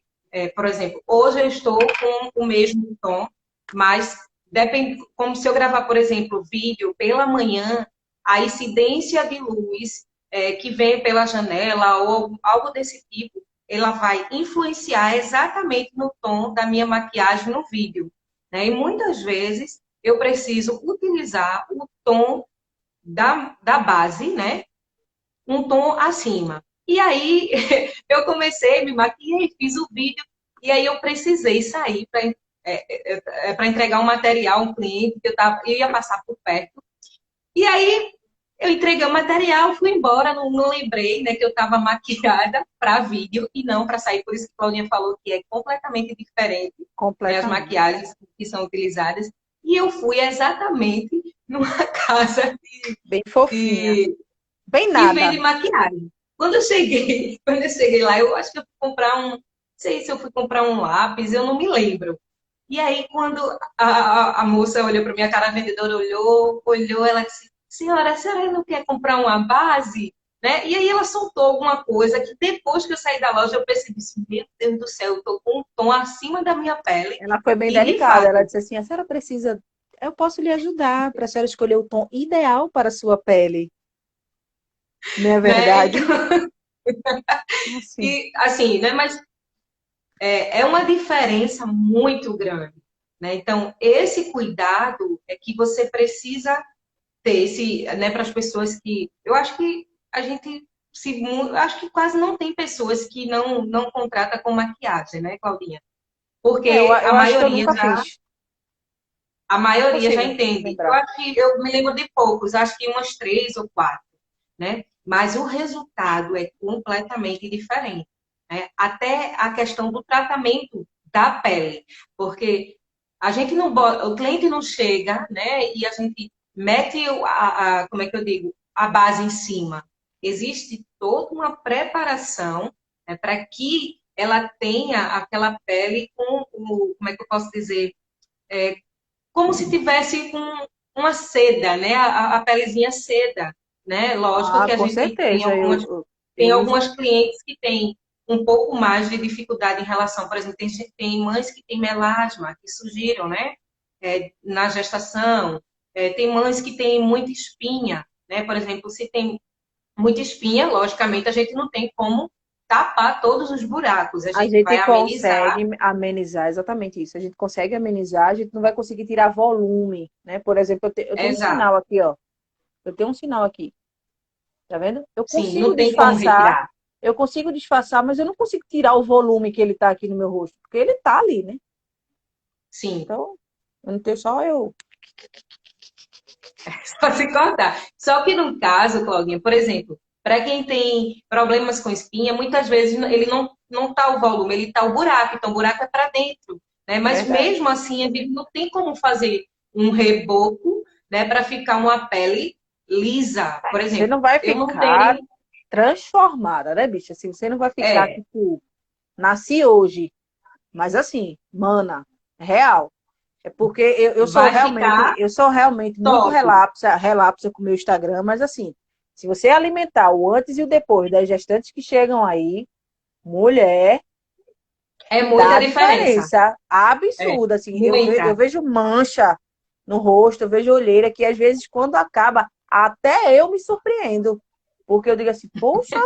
por exemplo, hoje eu estou com o mesmo tom, mas depende, como se eu gravar, por exemplo, vídeo pela manhã, a incidência de luz que vem pela janela ou algo desse tipo, ela vai influenciar exatamente no tom da minha maquiagem no vídeo, né? E muitas vezes eu preciso utilizar o tom da base, né? Um tom acima. E aí eu comecei, me maquiei, fiz o vídeo, e aí eu precisei sair para entregar um material a um cliente que eu ia passar por perto. E aí eu entreguei o material, fui embora, não lembrei, né, que eu estava maquiada para vídeo e não para sair. Por isso que a Claudinha falou que é completamente diferente, né, as Completamente. maquiagens que são utilizadas. E eu fui exatamente numa casa Bem fofinha. de Bem que vende nada. maquiagem. Quando eu cheguei lá, eu acho que eu fui comprar não sei se eu fui comprar um lápis, eu não me lembro. E aí, quando a moça olhou para minha cara, a vendedora olhou, ela disse, senhora, a senhora não quer comprar uma base? né? E aí ela soltou alguma coisa que depois que eu saí da loja eu percebi assim, meu Deus do céu, eu tô com um tom acima da minha pele. Ela foi bem E de delicada. Ela fato, disse assim: a senhora precisa. Eu posso lhe ajudar para a senhora escolher o tom ideal para a sua pele. Não é né? verdade? Assim. E assim, né? Mas é uma diferença muito grande, né? Então, esse cuidado é que você precisa ter esse, né, para as pessoas que eu acho que a gente acho que quase não tem pessoas que não contrata com maquiagem, né, Claudinha? Porque Eu acho que eu nunca fiz. a Não maioria já consigo entende. Eu lembrar. acho que eu me lembro de poucos, acho que umas 3 ou 4, né? Mas o resultado é completamente diferente, né? Até a questão do tratamento da pele, porque a gente não o cliente não chega, né? E a gente mete como é que eu digo, a base em cima. Existe toda uma preparação, né, para que ela tenha aquela pele com como é que eu posso dizer, como se tivesse com uma seda, né? A pelezinha seda, né? Lógico Ah, que a com gente tem certeza. Eu tem uso. algumas clientes que têm um pouco mais de dificuldade em relação, por exemplo, tem mães que têm melasma, que surgiram, né? Na gestação. Tem mães que têm muita espinha, né? Por exemplo, se tem muita espinha, logicamente a gente não tem como tapar todos os buracos, a A gente vai gente amenizar. consegue amenizar exatamente isso. A gente consegue amenizar, a gente não vai conseguir tirar volume, né? Por exemplo, eu tenho um Exato. sinal aqui, ó. Eu tenho um sinal aqui, tá vendo? Sim, não tem como retirar. Eu consigo disfarçar, mas eu não consigo tirar o volume que ele tá aqui no meu rosto, porque ele tá ali, né? Sim. Então, eu não tenho só eu. Só se cortar. Só que no caso, Claudinha, por exemplo, para quem tem problemas com espinha, muitas vezes ele não tá o volume, ele tá o buraco, então o buraco é para dentro, né? Mas Verdade. mesmo assim, a gente não tem como fazer um reboco, né, para ficar uma pele lisa. Por Você exemplo, não vai eu não ficar tenho. transformada, né, bicha? Assim, você não vai ficar, É, tipo, nasci hoje, mas assim, mana, real. É porque vai ficar eu sou realmente muito top. relapsa com o meu Instagram, mas assim, se você alimentar o antes e o depois das gestantes que chegam aí, mulher, É muita dá diferença. diferença É, absurda, assim, eu muita. vejo mancha no rosto, eu vejo olheira que às vezes quando acaba, até eu me surpreendo, porque eu digo assim, poxa,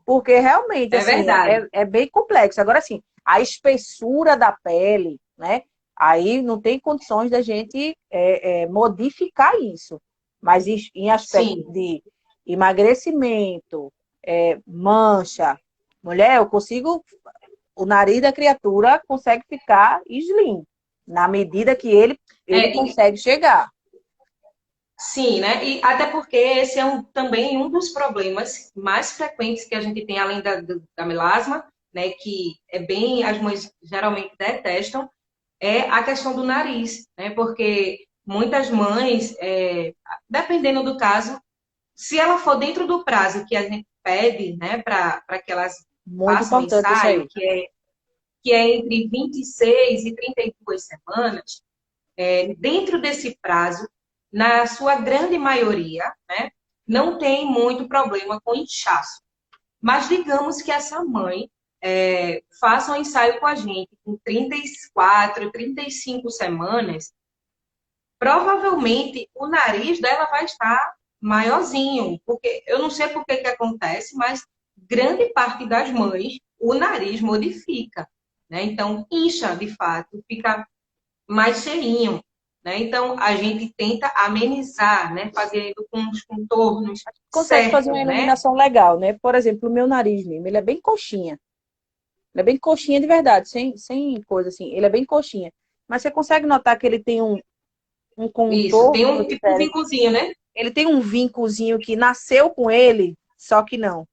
porque realmente, É assim, verdade. é bem complexo. Agora, assim, a espessura da pele, né? Aí não tem condições da gente modificar isso. Mas em aspecto Sim. de emagrecimento, mancha, mulher, eu consigo. O nariz da criatura consegue ficar slim, na medida que ele É, consegue chegar. sim, né? E até porque esse é também um dos problemas mais frequentes que a gente tem, além da melasma, né? Que é bem, as mães geralmente detestam, é a questão do nariz, né? Porque muitas mães, dependendo do caso, se ela for dentro do prazo que a gente pede, né, para que elas Muito façam o importante isso ensaio, aí. que é entre 26 e 32 semanas, dentro desse prazo, na sua grande maioria, né, não tem muito problema com inchaço. Mas digamos que essa mãe faça um ensaio com a gente com 34, 35 semanas, provavelmente o nariz dela vai estar maiorzinho, porque eu não sei por que que acontece, mas grande parte das mães o nariz modifica, né? Então incha de fato, fica mais cheinho, né? Então a gente tenta amenizar, né? Fazendo com os contornos Consegue fazer uma certos, né? iluminação legal, né? Por exemplo, o meu nariz mesmo, ele é bem coxinha. Ele é bem coxinha de verdade, sem coisa assim. Ele é bem coxinha. Mas você consegue notar que ele tem um Isso, tem contorno um tipo um diferente. vincozinho, né? Ele tem um vincozinho que nasceu com ele, só que não.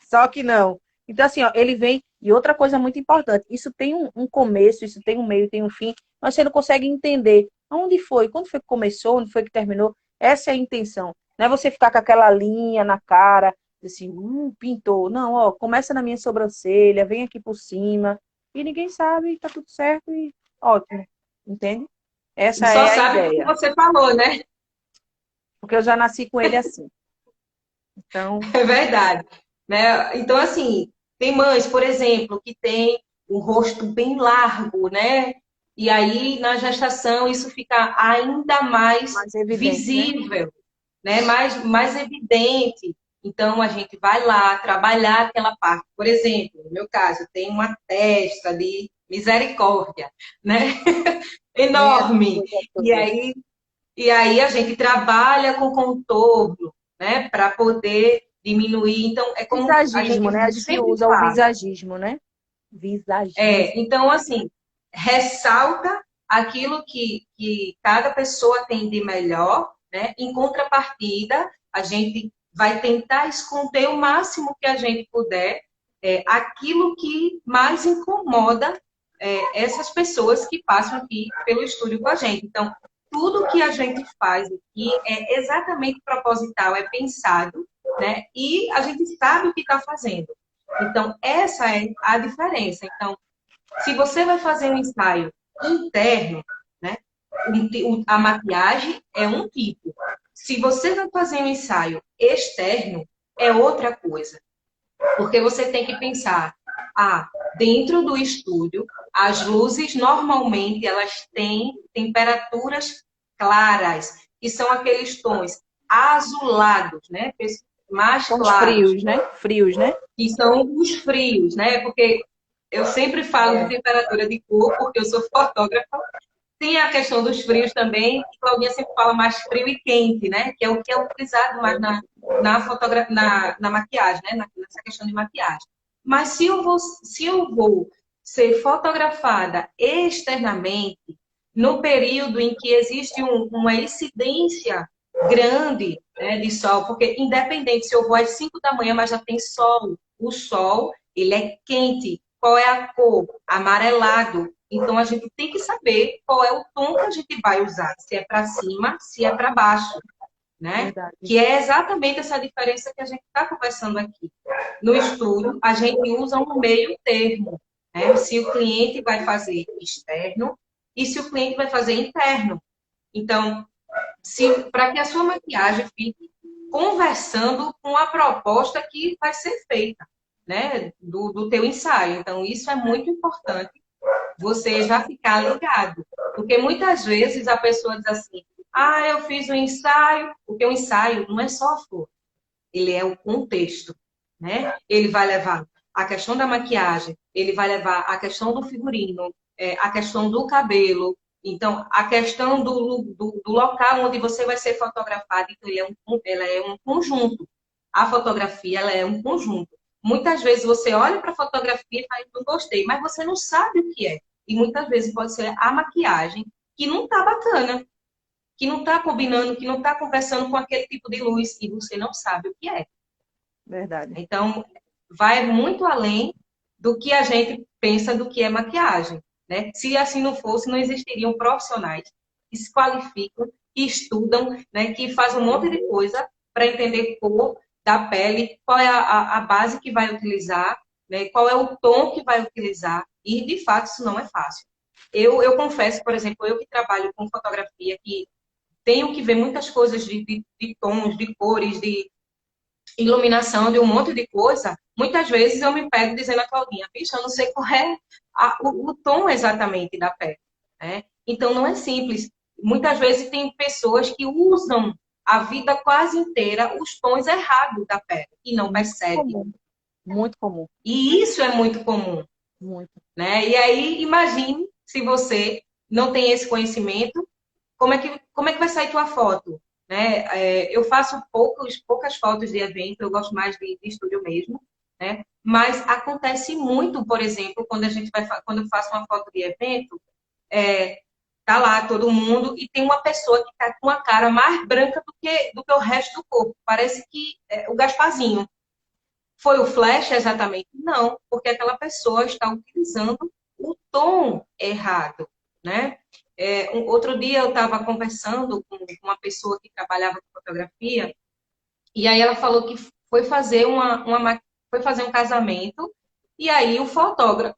Só que não. Então, assim, ó, ele vem. E outra coisa muito importante: isso tem um começo, isso tem um meio, tem um fim, mas você não consegue entender onde foi, quando foi que começou, onde foi que terminou. Essa é a intenção. Não é você ficar com aquela linha na cara, assim, pintou. Não, ó, começa na minha sobrancelha, vem aqui por cima, e ninguém sabe, tá tudo certo e ótimo. Entende? E Essa só é a sabe porque ideia. você falou, né? porque eu já nasci com ele assim. Então, É verdade, né? Então, assim, tem mães, por exemplo, que tem o rosto bem largo, né? E aí, na gestação, isso fica ainda mais mais evidente, né? visível, né? Mais evidente. Então, a gente vai lá trabalhar aquela parte. Por exemplo, no meu caso, eu tenho uma testa de misericórdia, né? Meu Enorme. Deus, é E tudo. aí, e aí a gente trabalha com contorno, né, para poder diminuir. Então, é como a Visagismo, né? A gente gente sempre usa o fala. visagismo, né? Visagismo. Então, assim, ressalta aquilo que cada pessoa tem de melhor, né? Em contrapartida, a gente vai tentar esconder o máximo que a gente puder aquilo que mais incomoda essas pessoas que passam aqui pelo estúdio com a gente. Então, tudo que a gente faz aqui é exatamente proposital, é pensado, né? E a gente sabe o que está fazendo. Então, essa é a diferença. Então, se você vai fazer um ensaio interno, né, a maquiagem é um tipo. Se você vai fazer um ensaio externo, é outra coisa. Porque você tem que pensar, dentro do estúdio, as luzes normalmente elas têm temperaturas claras, que são aqueles tons azulados, né? Mais São os claros, frios, né? Frios, né? que são os frios, né? Porque eu sempre falo de temperatura de cor, porque eu sou fotógrafa. Tem a questão dos frios também, que Claudinha sempre fala mais frio e quente, né? Que é o que é utilizado mais na maquiagem, né? Nessa questão de maquiagem. Mas se eu vou ser fotografada externamente, no período em que existe uma incidência grande, né, de sol, porque independente se eu vou às 5 da manhã, mas já tem sol, o sol, ele é quente. Qual é a cor? Amarelado. Então, a gente tem que saber qual é o tom que a gente vai usar, se é para cima, se é para baixo, né? Verdade. Que é exatamente essa diferença que a gente está conversando aqui. No estúdio, a gente usa um meio termo, né? Se o cliente vai fazer externo e se o cliente vai fazer interno. Então, para que a sua maquiagem fique conversando com a proposta que vai ser feita, né, do teu ensaio. Então, isso é muito importante, você já ficar ligado. Porque muitas vezes a pessoa diz assim, eu fiz um ensaio, porque o ensaio não é só a flor, ele é o contexto, né? Ele vai levar a questão da maquiagem, ele vai levar a questão do figurino, a questão do cabelo, então a questão do local onde você vai ser fotografado, então ela é um conjunto. A fotografia ela é um conjunto. Muitas vezes você olha para a fotografia e fala, não gostei, mas você não sabe o que é. E muitas vezes pode ser a maquiagem que não está bacana, que não está combinando, que não está conversando com aquele tipo de luz e você não sabe o que é. Verdade. Então, vai muito além do que a gente pensa do que é maquiagem, né? Se assim não fosse, não existiriam profissionais que se qualificam, que estudam, né? Que fazem um monte de coisa para entender cor da pele, qual é a base que vai utilizar, né? Qual é o tom que vai utilizar. E, de fato, isso não é fácil. Eu confesso, por exemplo, eu que trabalho com fotografia, que tenho que ver muitas coisas de tons, de cores, de iluminação, de um monte de coisa, muitas vezes eu me pego dizendo a Claudinha, bicha, eu não sei qual é o tom exatamente da pele, né? Então, não é simples. Muitas vezes tem pessoas que usam a vida quase inteira os tons errados da pele e não Muito percebe. comum. Muito comum. E isso é muito comum, Muito. né? E aí, imagine se você não tem esse conhecimento, como é que vai sair tua foto? Né? Eu faço poucas fotos de evento, eu gosto mais de estúdio mesmo, né? Mas acontece muito, por exemplo, quando eu faço uma foto de evento, tá lá todo mundo e tem uma pessoa que tá com a cara mais branca do que o resto do corpo. Parece que é o Gasparzinho. Foi o flash exatamente? Não, porque aquela pessoa está utilizando o tom errado, né? Outro dia eu estava conversando com uma pessoa que trabalhava com fotografia e aí ela falou que foi fazer foi fazer um casamento e aí o fotógrafo,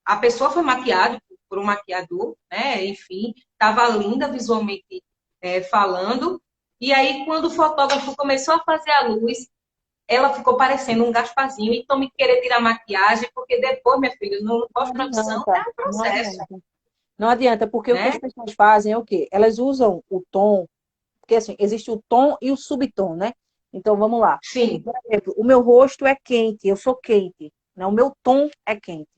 a pessoa foi maquiada por um maquiador, né? Enfim, estava linda visualmente falando E aí, quando o fotógrafo começou a fazer a luz, ela ficou parecendo um Gasparzinho. Então, me querer tirar maquiagem, porque depois, minha filha, no Não pós-produção adianta, é um não processo, adianta. Não adianta, porque o que as né? pessoas fazem é o quê? Elas usam o tom, porque assim, existe o tom e o subtom, né? Então vamos lá. Sim. Por exemplo, o meu rosto é quente, eu sou quente, né? O meu tom é quente.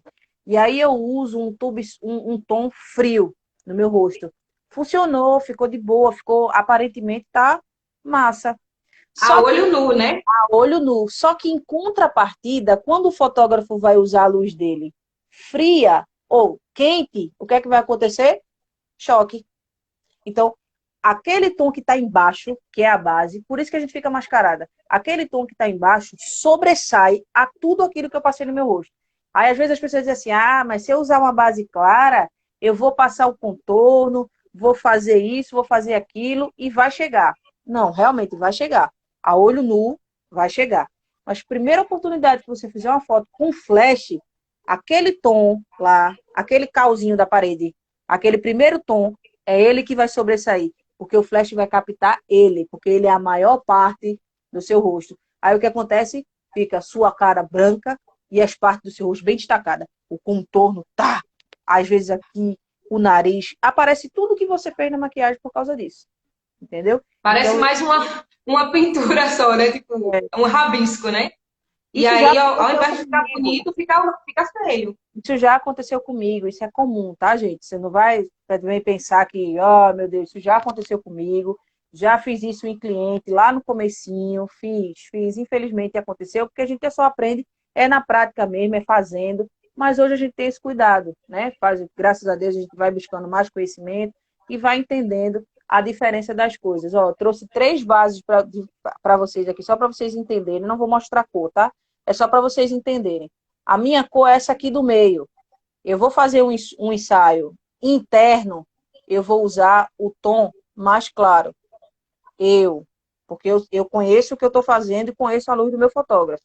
E aí eu uso um tom frio no meu rosto. Funcionou, ficou de boa, ficou aparentemente tá massa. A Só que olho nu, né? a olho nu. Só que em contrapartida, quando o fotógrafo vai usar a luz dele fria ou quente, o que é que vai acontecer? Choque. Então, aquele tom que está embaixo, que é a base, por isso que a gente fica mascarada. Aquele tom que está embaixo sobressai a tudo aquilo que eu passei no meu rosto. Aí, às vezes, as pessoas dizem assim: ah, mas se eu usar uma base clara, eu vou passar o contorno, vou fazer isso, vou fazer aquilo, e vai chegar. Não, realmente vai chegar. A olho nu, vai chegar. Mas, primeira oportunidade que você fizer uma foto com flash, aquele tom lá, aquele calzinho da parede, aquele primeiro tom, é ele que vai sobressair, porque o flash vai captar ele, porque ele é a maior parte do seu rosto. Aí o que acontece? Fica a sua cara branca e as partes do seu rosto bem destacadas. O contorno tá, às vezes aqui, o nariz, aparece tudo que você fez na maquiagem por causa disso. Entendeu? Parece Então, mais uma pintura só, né? Tipo, é, um rabisco, né? E isso já aí, ao aconteceu invés de ficar comigo. bonito, fica feio. Isso já aconteceu comigo, isso é comum, tá, gente? Você não vai também pensar que, oh, meu Deus, isso já aconteceu comigo, já fiz isso em cliente lá no comecinho, fiz, infelizmente aconteceu, porque a gente só aprende é na prática mesmo, é fazendo, mas hoje a gente tem esse cuidado, né? Faz, graças a Deus a gente vai buscando mais conhecimento e vai entendendo a diferença das coisas. Ó, eu trouxe 3 bases para vocês aqui, só para vocês entenderem, não vou mostrar a cor, tá? É só para vocês entenderem. A minha cor é essa aqui do meio. Eu vou fazer um ensaio interno, eu vou usar o tom mais claro. Eu, porque eu conheço o que eu estou fazendo e conheço a luz do meu fotógrafo.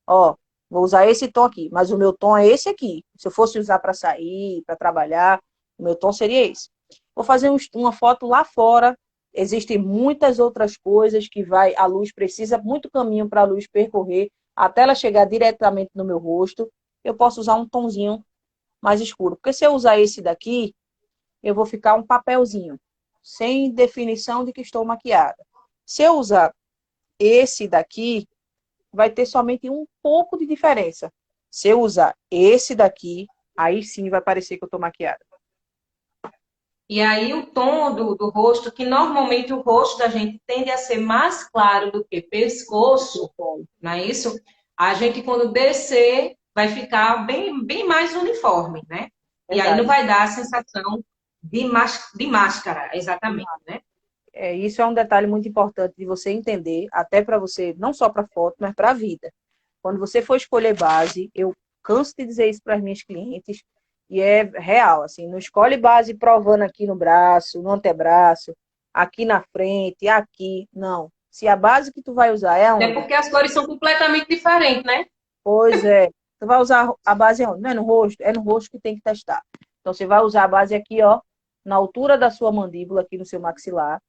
Ó, vou usar esse tom aqui, mas o meu tom é esse aqui. Se eu fosse usar para sair, para trabalhar, o meu tom seria esse. Vou fazer uma foto lá fora. Existem muitas outras coisas que a luz precisa muito caminho para a luz percorrer até ela chegar diretamente no meu rosto. Eu posso usar um tonzinho mais escuro, porque se eu usar esse daqui, eu vou ficar um papelzinho, sem definição de que estou maquiada. Se eu usar esse daqui, vai ter somente um pouco de diferença. Se eu usar esse daqui, aí sim vai parecer que eu estou maquiada. E aí, o tom do rosto, que normalmente o rosto da gente tende a ser mais claro do que pescoço, não é isso? A gente, quando descer, vai ficar bem mais uniforme, né? E aí não Verdade. vai dar a sensação de máscara, exatamente, né? Isso é um detalhe muito importante de você entender, até para você, não só para foto, mas para a vida. Quando você for escolher base, eu canso de dizer isso para as minhas clientes, e é real, assim, não escolhe base provando aqui no braço, no antebraço, aqui na frente, aqui, não. Se a base que tu vai usar é É onde? porque as cores são completamente diferentes, né? Pois é, tu vai usar a base onde? Não é no rosto? É no rosto que tem que testar. Então você vai usar a base aqui, ó, na altura da sua mandíbula, aqui no seu maxilar,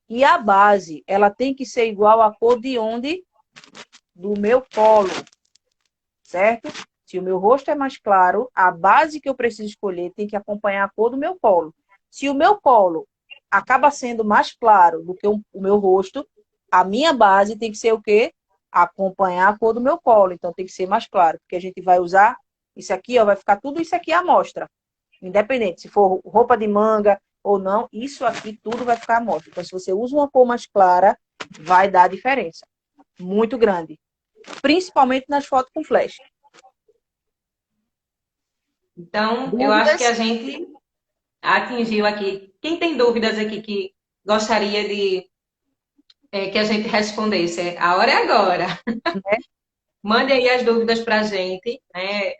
e a base, ela tem que ser igual à cor de onde? Do meu colo, certo? Se o meu rosto é mais claro, a base que eu preciso escolher tem que acompanhar a cor do meu colo. Se o meu colo acaba sendo mais claro do que o meu rosto, a minha base tem que ser o quê? Acompanhar a cor do meu colo. Então tem que ser mais claro, porque a gente vai usar isso aqui, ó, vai ficar tudo isso aqui à mostra. Independente se for roupa de manga ou não, isso aqui tudo vai ficar à mostra. Então, se você usa uma cor mais clara, vai dar diferença muito grande, principalmente nas fotos com flash. Então, eu acho que Dúvidas? a gente atingiu aqui. Quem tem dúvidas aqui que gostaria de que a gente respondesse? A hora é agora. Né? Mande aí as dúvidas para a gente, né?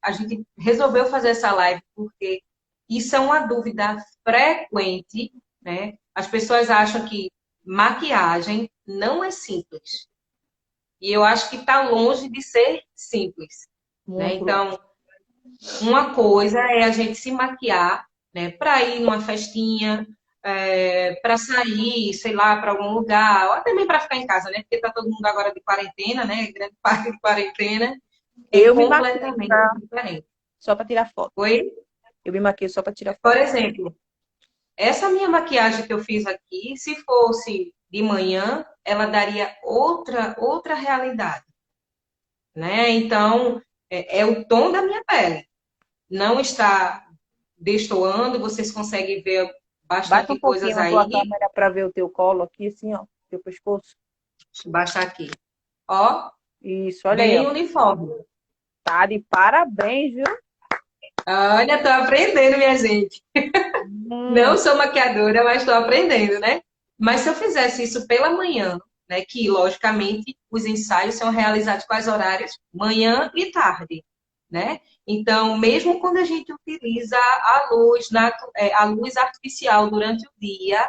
A gente resolveu fazer essa live porque isso é uma dúvida frequente, né? As pessoas acham que maquiagem não é simples. E eu acho que está longe de ser simples, né? Muito longe. Então, uma coisa é a gente se maquiar, né, para ir numa festinha, para sair, sei lá, para algum lugar, ou até mesmo para ficar em casa, né? Porque tá todo mundo agora de quarentena, né? Grande parte de quarentena, é Eu me maquio completamente diferente. só para tirar foto. Oi? Eu me maquio só para tirar Por foto. exemplo, essa minha maquiagem que eu fiz aqui, se fosse de manhã, ela daria outra realidade, né? Então, é o tom da minha pele. Não está destoando, vocês conseguem ver Baixa bastante um coisas pouquinho a tua aí. câmera para ver o teu colo aqui, assim, ó, teu pescoço. Deixa eu baixar aqui. Ó, Isso, olha aí, ó. bem uniforme. Tá de parabéns, viu? Olha, tô aprendendo, minha gente. Não Hum, sou maquiadora, mas estou aprendendo, né? Mas se eu fizesse isso pela manhã, né? Que logicamente os ensaios são realizados quais horários? Manhã e tarde, né? Então, mesmo quando a gente utiliza a luz, a luz artificial durante o dia,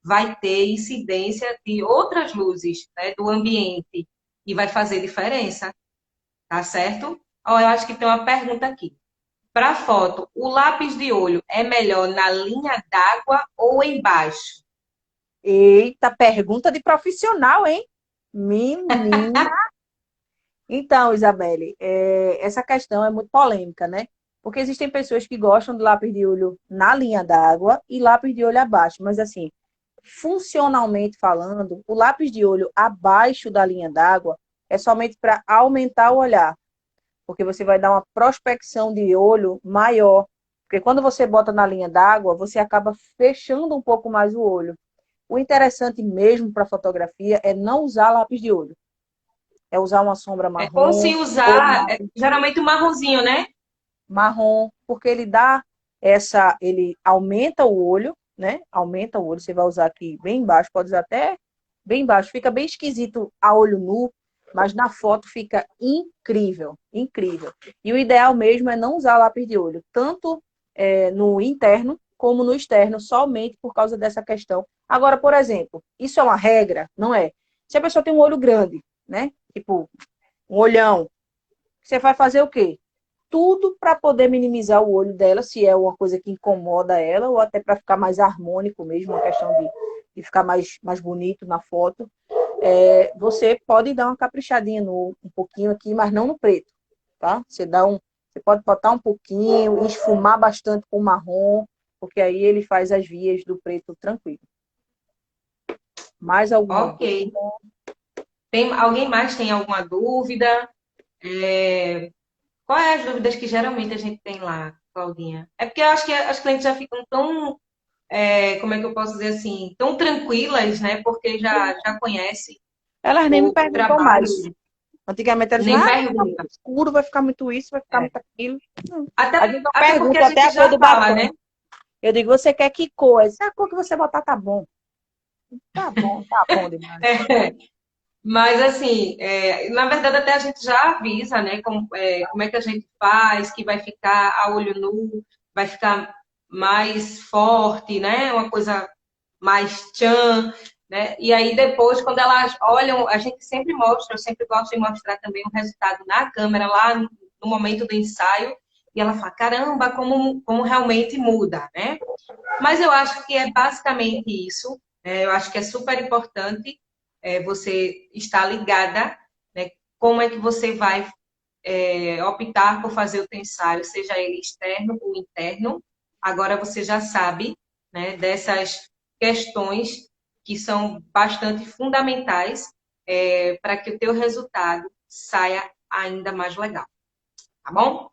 vai ter incidência de outras luzes, né, do ambiente e vai fazer diferença, tá certo? Ó, eu acho que tem uma pergunta aqui. Para foto, o lápis de olho é melhor na linha d'água ou embaixo? eita, pergunta de profissional, hein? Menina. Então, Isabelle, essa questão é muito polêmica, né? Porque existem pessoas que gostam do lápis de olho na linha d'água e lápis de olho abaixo. Mas, assim, funcionalmente falando, o lápis de olho abaixo da linha d'água é somente para aumentar o olhar, porque você vai dar uma prospecção de olho maior. Porque quando você bota na linha d'água, você acaba fechando um pouco mais o olho. O interessante mesmo para fotografia é não usar lápis de olho. É usar uma sombra Ou marrom se ou um usar, lápis geralmente o marronzinho, né? marrom, porque ele aumenta o olho, né? Aumenta o olho. Você vai usar aqui bem embaixo, pode usar até bem embaixo. Fica bem esquisito a olho nu, mas na foto fica incrível, incrível. E o ideal mesmo é não usar lápis de olho, tanto no interno como no externo, somente por causa dessa questão. Agora, por exemplo, isso é uma regra? Não é. Se a pessoa tem um olho grande, né? Tipo, um olhão, você vai fazer o quê? Tudo para poder minimizar o olho dela, se é uma coisa que incomoda ela, ou até para ficar mais harmônico mesmo, uma questão de ficar mais bonito na foto. Você pode dar uma caprichadinha um pouquinho aqui, mas não no preto, tá? Você pode botar um pouquinho, esfumar bastante com marrom, porque aí ele faz as vias do preto tranquilo. Mais alguma? Ok. Alguém mais tem alguma dúvida? Qual é as dúvidas que geralmente a gente tem lá, Claudinha? É porque eu acho que as clientes já ficam tão, como é que eu posso dizer assim, tão tranquilas, né? Porque já conhecem Elas nem me o perguntam trabalho, mais. Antigamente elas nem diziam, vai ficar perguntam. muito escuro, vai ficar muito isso, vai ficar É. muito aquilo. Até, Às vezes eu até porque pergunto a até gente a cor já do fala, batom. né? Eu digo, você quer que cor? Se a cor que você botar tá bom. Tá bom demais. Mas, assim, na verdade, até a gente já avisa, né? Como é que a gente faz, que vai ficar a olho nu, vai ficar mais forte, né? Uma coisa mais tchan, né? E aí, depois, quando elas olham, a gente sempre mostra, eu sempre gosto de mostrar também o resultado na câmera, lá no momento do ensaio, e ela fala, caramba, como realmente muda, né? Mas eu acho que é basicamente isso. Eu acho que é super importante você estar ligada, né? Como é que você vai optar por fazer o teu ensaio, seja ele externo ou interno. Agora você já sabe, né, dessas questões que são bastante fundamentais para que o teu resultado saia ainda mais legal, tá bom?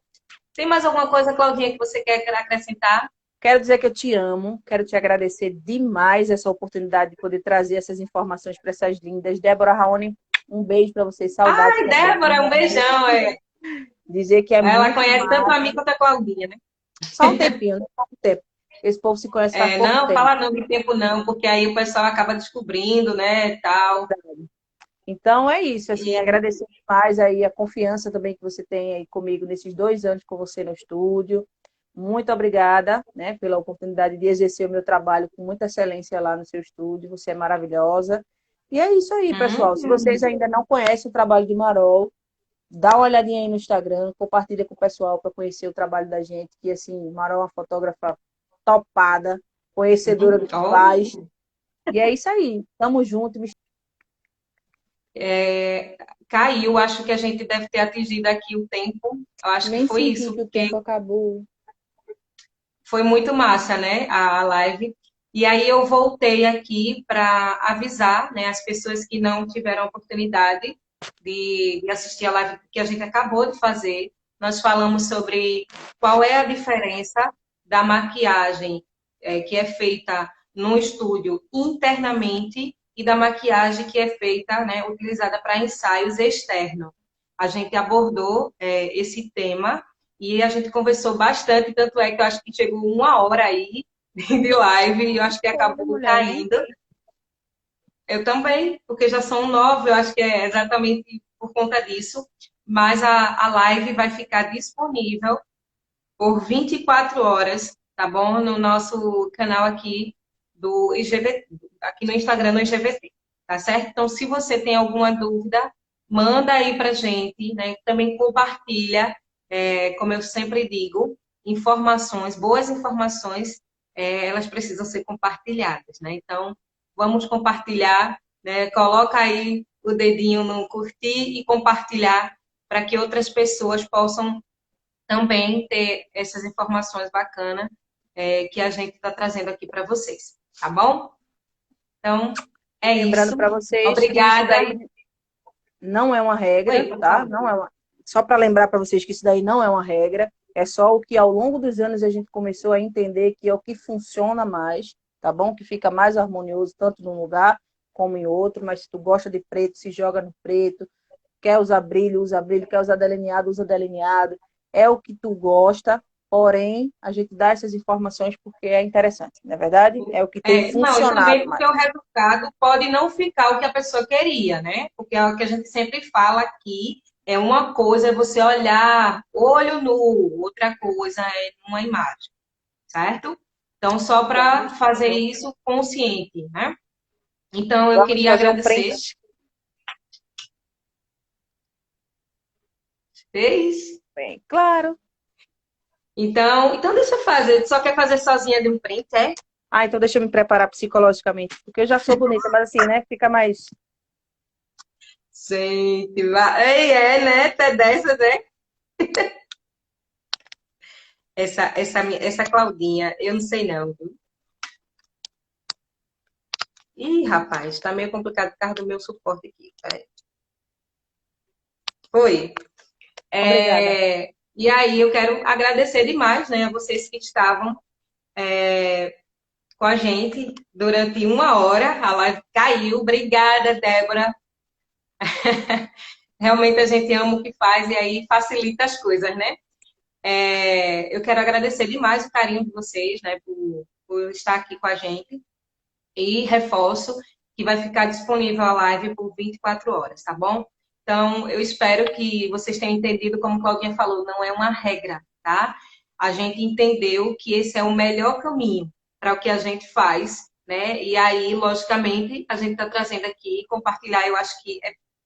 Tem mais alguma coisa, Claudinha, que você quer acrescentar? Quero dizer que eu te amo, quero te agradecer demais essa oportunidade de poder trazer essas informações para essas lindas. Débora Raoni, um beijo para vocês, saudades Ai, também. Débora, um beijão. Dizer que é Ela muito conhece tanto a massa. mim quanto a Claudinha, né? Só um tempinho, né? Pouco tempo. Esse povo se conhece faz pouco Não, tempo. fala não de tempo não, porque aí o pessoal acaba descobrindo, né, tal. Então é isso, assim, E, agradecer demais aí a confiança também que você tem aí comigo nesses 2 anos com você no estúdio. Muito obrigada, né, pela oportunidade de exercer o meu trabalho com muita excelência lá no seu estúdio. Você é maravilhosa. E é isso aí, pessoal. Se vocês ainda não conhecem o trabalho de Marol, dá uma olhadinha aí no Instagram, compartilha com o pessoal para conhecer o trabalho da gente, que assim, Marol é uma fotógrafa topada, conhecedora do que Ó, faz. E é isso aí. Tamo junto. caiu, acho que a gente deve ter atingido aqui o tempo. Eu acho que Nem foi senti isso, que o porque tempo acabou. foi muito massa, né, a live. E aí eu voltei aqui para avisar, né, as pessoas que não tiveram a oportunidade de assistir a live que a gente acabou de fazer. Nós falamos sobre qual é a diferença da maquiagem que é feita no estúdio internamente e da maquiagem que é feita, né, utilizada para ensaios externos. A gente abordou esse tema e a gente conversou bastante, tanto é que eu acho que chegou 1 hora aí de live e eu acho que Toda acabou mulher, nem caindo. vi. Eu também, porque já são 9, eu acho que é exatamente por conta disso. Mas a live vai ficar disponível por 24 horas, tá bom? No nosso canal aqui do IGVT, aqui no Instagram do IGVT, tá certo? Então, se você tem alguma dúvida, manda aí pra gente, né? Também compartilha, como eu sempre digo, informações, boas informações, elas precisam ser compartilhadas, né? Então, vamos compartilhar, né? Coloca aí o dedinho no curtir e compartilhar para que outras pessoas possam também ter essas informações bacanas que a gente está trazendo aqui para vocês, tá bom? Então, é Lembrando isso. para vocês que isso Obrigada. daí não é uma Oi, regra, por tá? favor. Não é uma... Só para lembrar para vocês que isso daí não é uma regra, é só o que ao longo dos anos a gente começou a entender que é o que funciona mais, tá bom? Que fica mais harmonioso tanto num lugar como em outro, mas se tu gosta de preto, se joga no preto, quer usar brilho, usa brilho, quer usar delineado, usa delineado, é o que tu gosta, porém, a gente dá essas informações porque é interessante, não é verdade? É o que tem Não, e funcionado também mais. porque o resultado pode não ficar o que a pessoa queria, né? Porque é o que a gente sempre fala aqui, é uma coisa é você olhar olho nu, outra coisa é uma imagem, certo? Então, só para Vamos fazer fazer isso consciente, né? Então, eu vamos queria fazer um agradecer. print. Fez? Bem, claro. Então deixa eu fazer. Tu só quer fazer sozinha de um print, é? Ah, então deixa eu me preparar psicologicamente, porque eu já sou bonita, mas assim, né? Fica mais. Gente, vai. Ei, né? Até dessas, né? Essa Claudinha, eu não sei não, viu? Ih, rapaz, tá meio complicado por causa do meu suporte aqui. Peraí. Foi. Obrigada. E aí, eu quero agradecer demais, né, a vocês que estavam com a gente durante 1 hora. A live caiu. Obrigada, Débora. Realmente a gente ama o que faz e aí facilita as coisas, né? Eu quero agradecer demais o carinho de vocês, né, por estar aqui com a gente. E reforço que vai ficar disponível a live por 24 horas, tá bom? Então, eu espero que vocês tenham entendido, como a Claudinha falou, não é uma regra, tá? A gente entendeu que esse é o melhor caminho para o que a gente faz, né? E aí, logicamente, a gente está trazendo aqui, compartilhar, eu acho que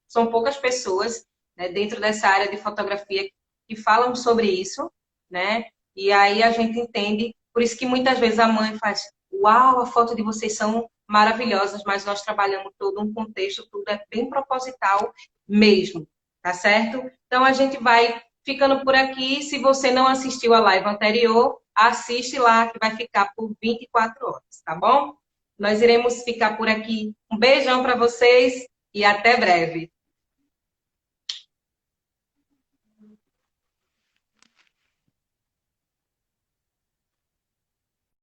são poucas pessoas, né, dentro dessa área de fotografia que falam sobre isso, né? E aí a gente entende, por isso que muitas vezes a mãe faz, uau, a foto de vocês são maravilhosas, mas nós trabalhamos todo um contexto, tudo é bem proposital mesmo, tá certo? Então a gente vai ficando por aqui. Se você não assistiu a live anterior, assiste lá, que vai ficar por 24 horas, tá bom? Nós iremos ficar por aqui. Um beijão para vocês e até breve.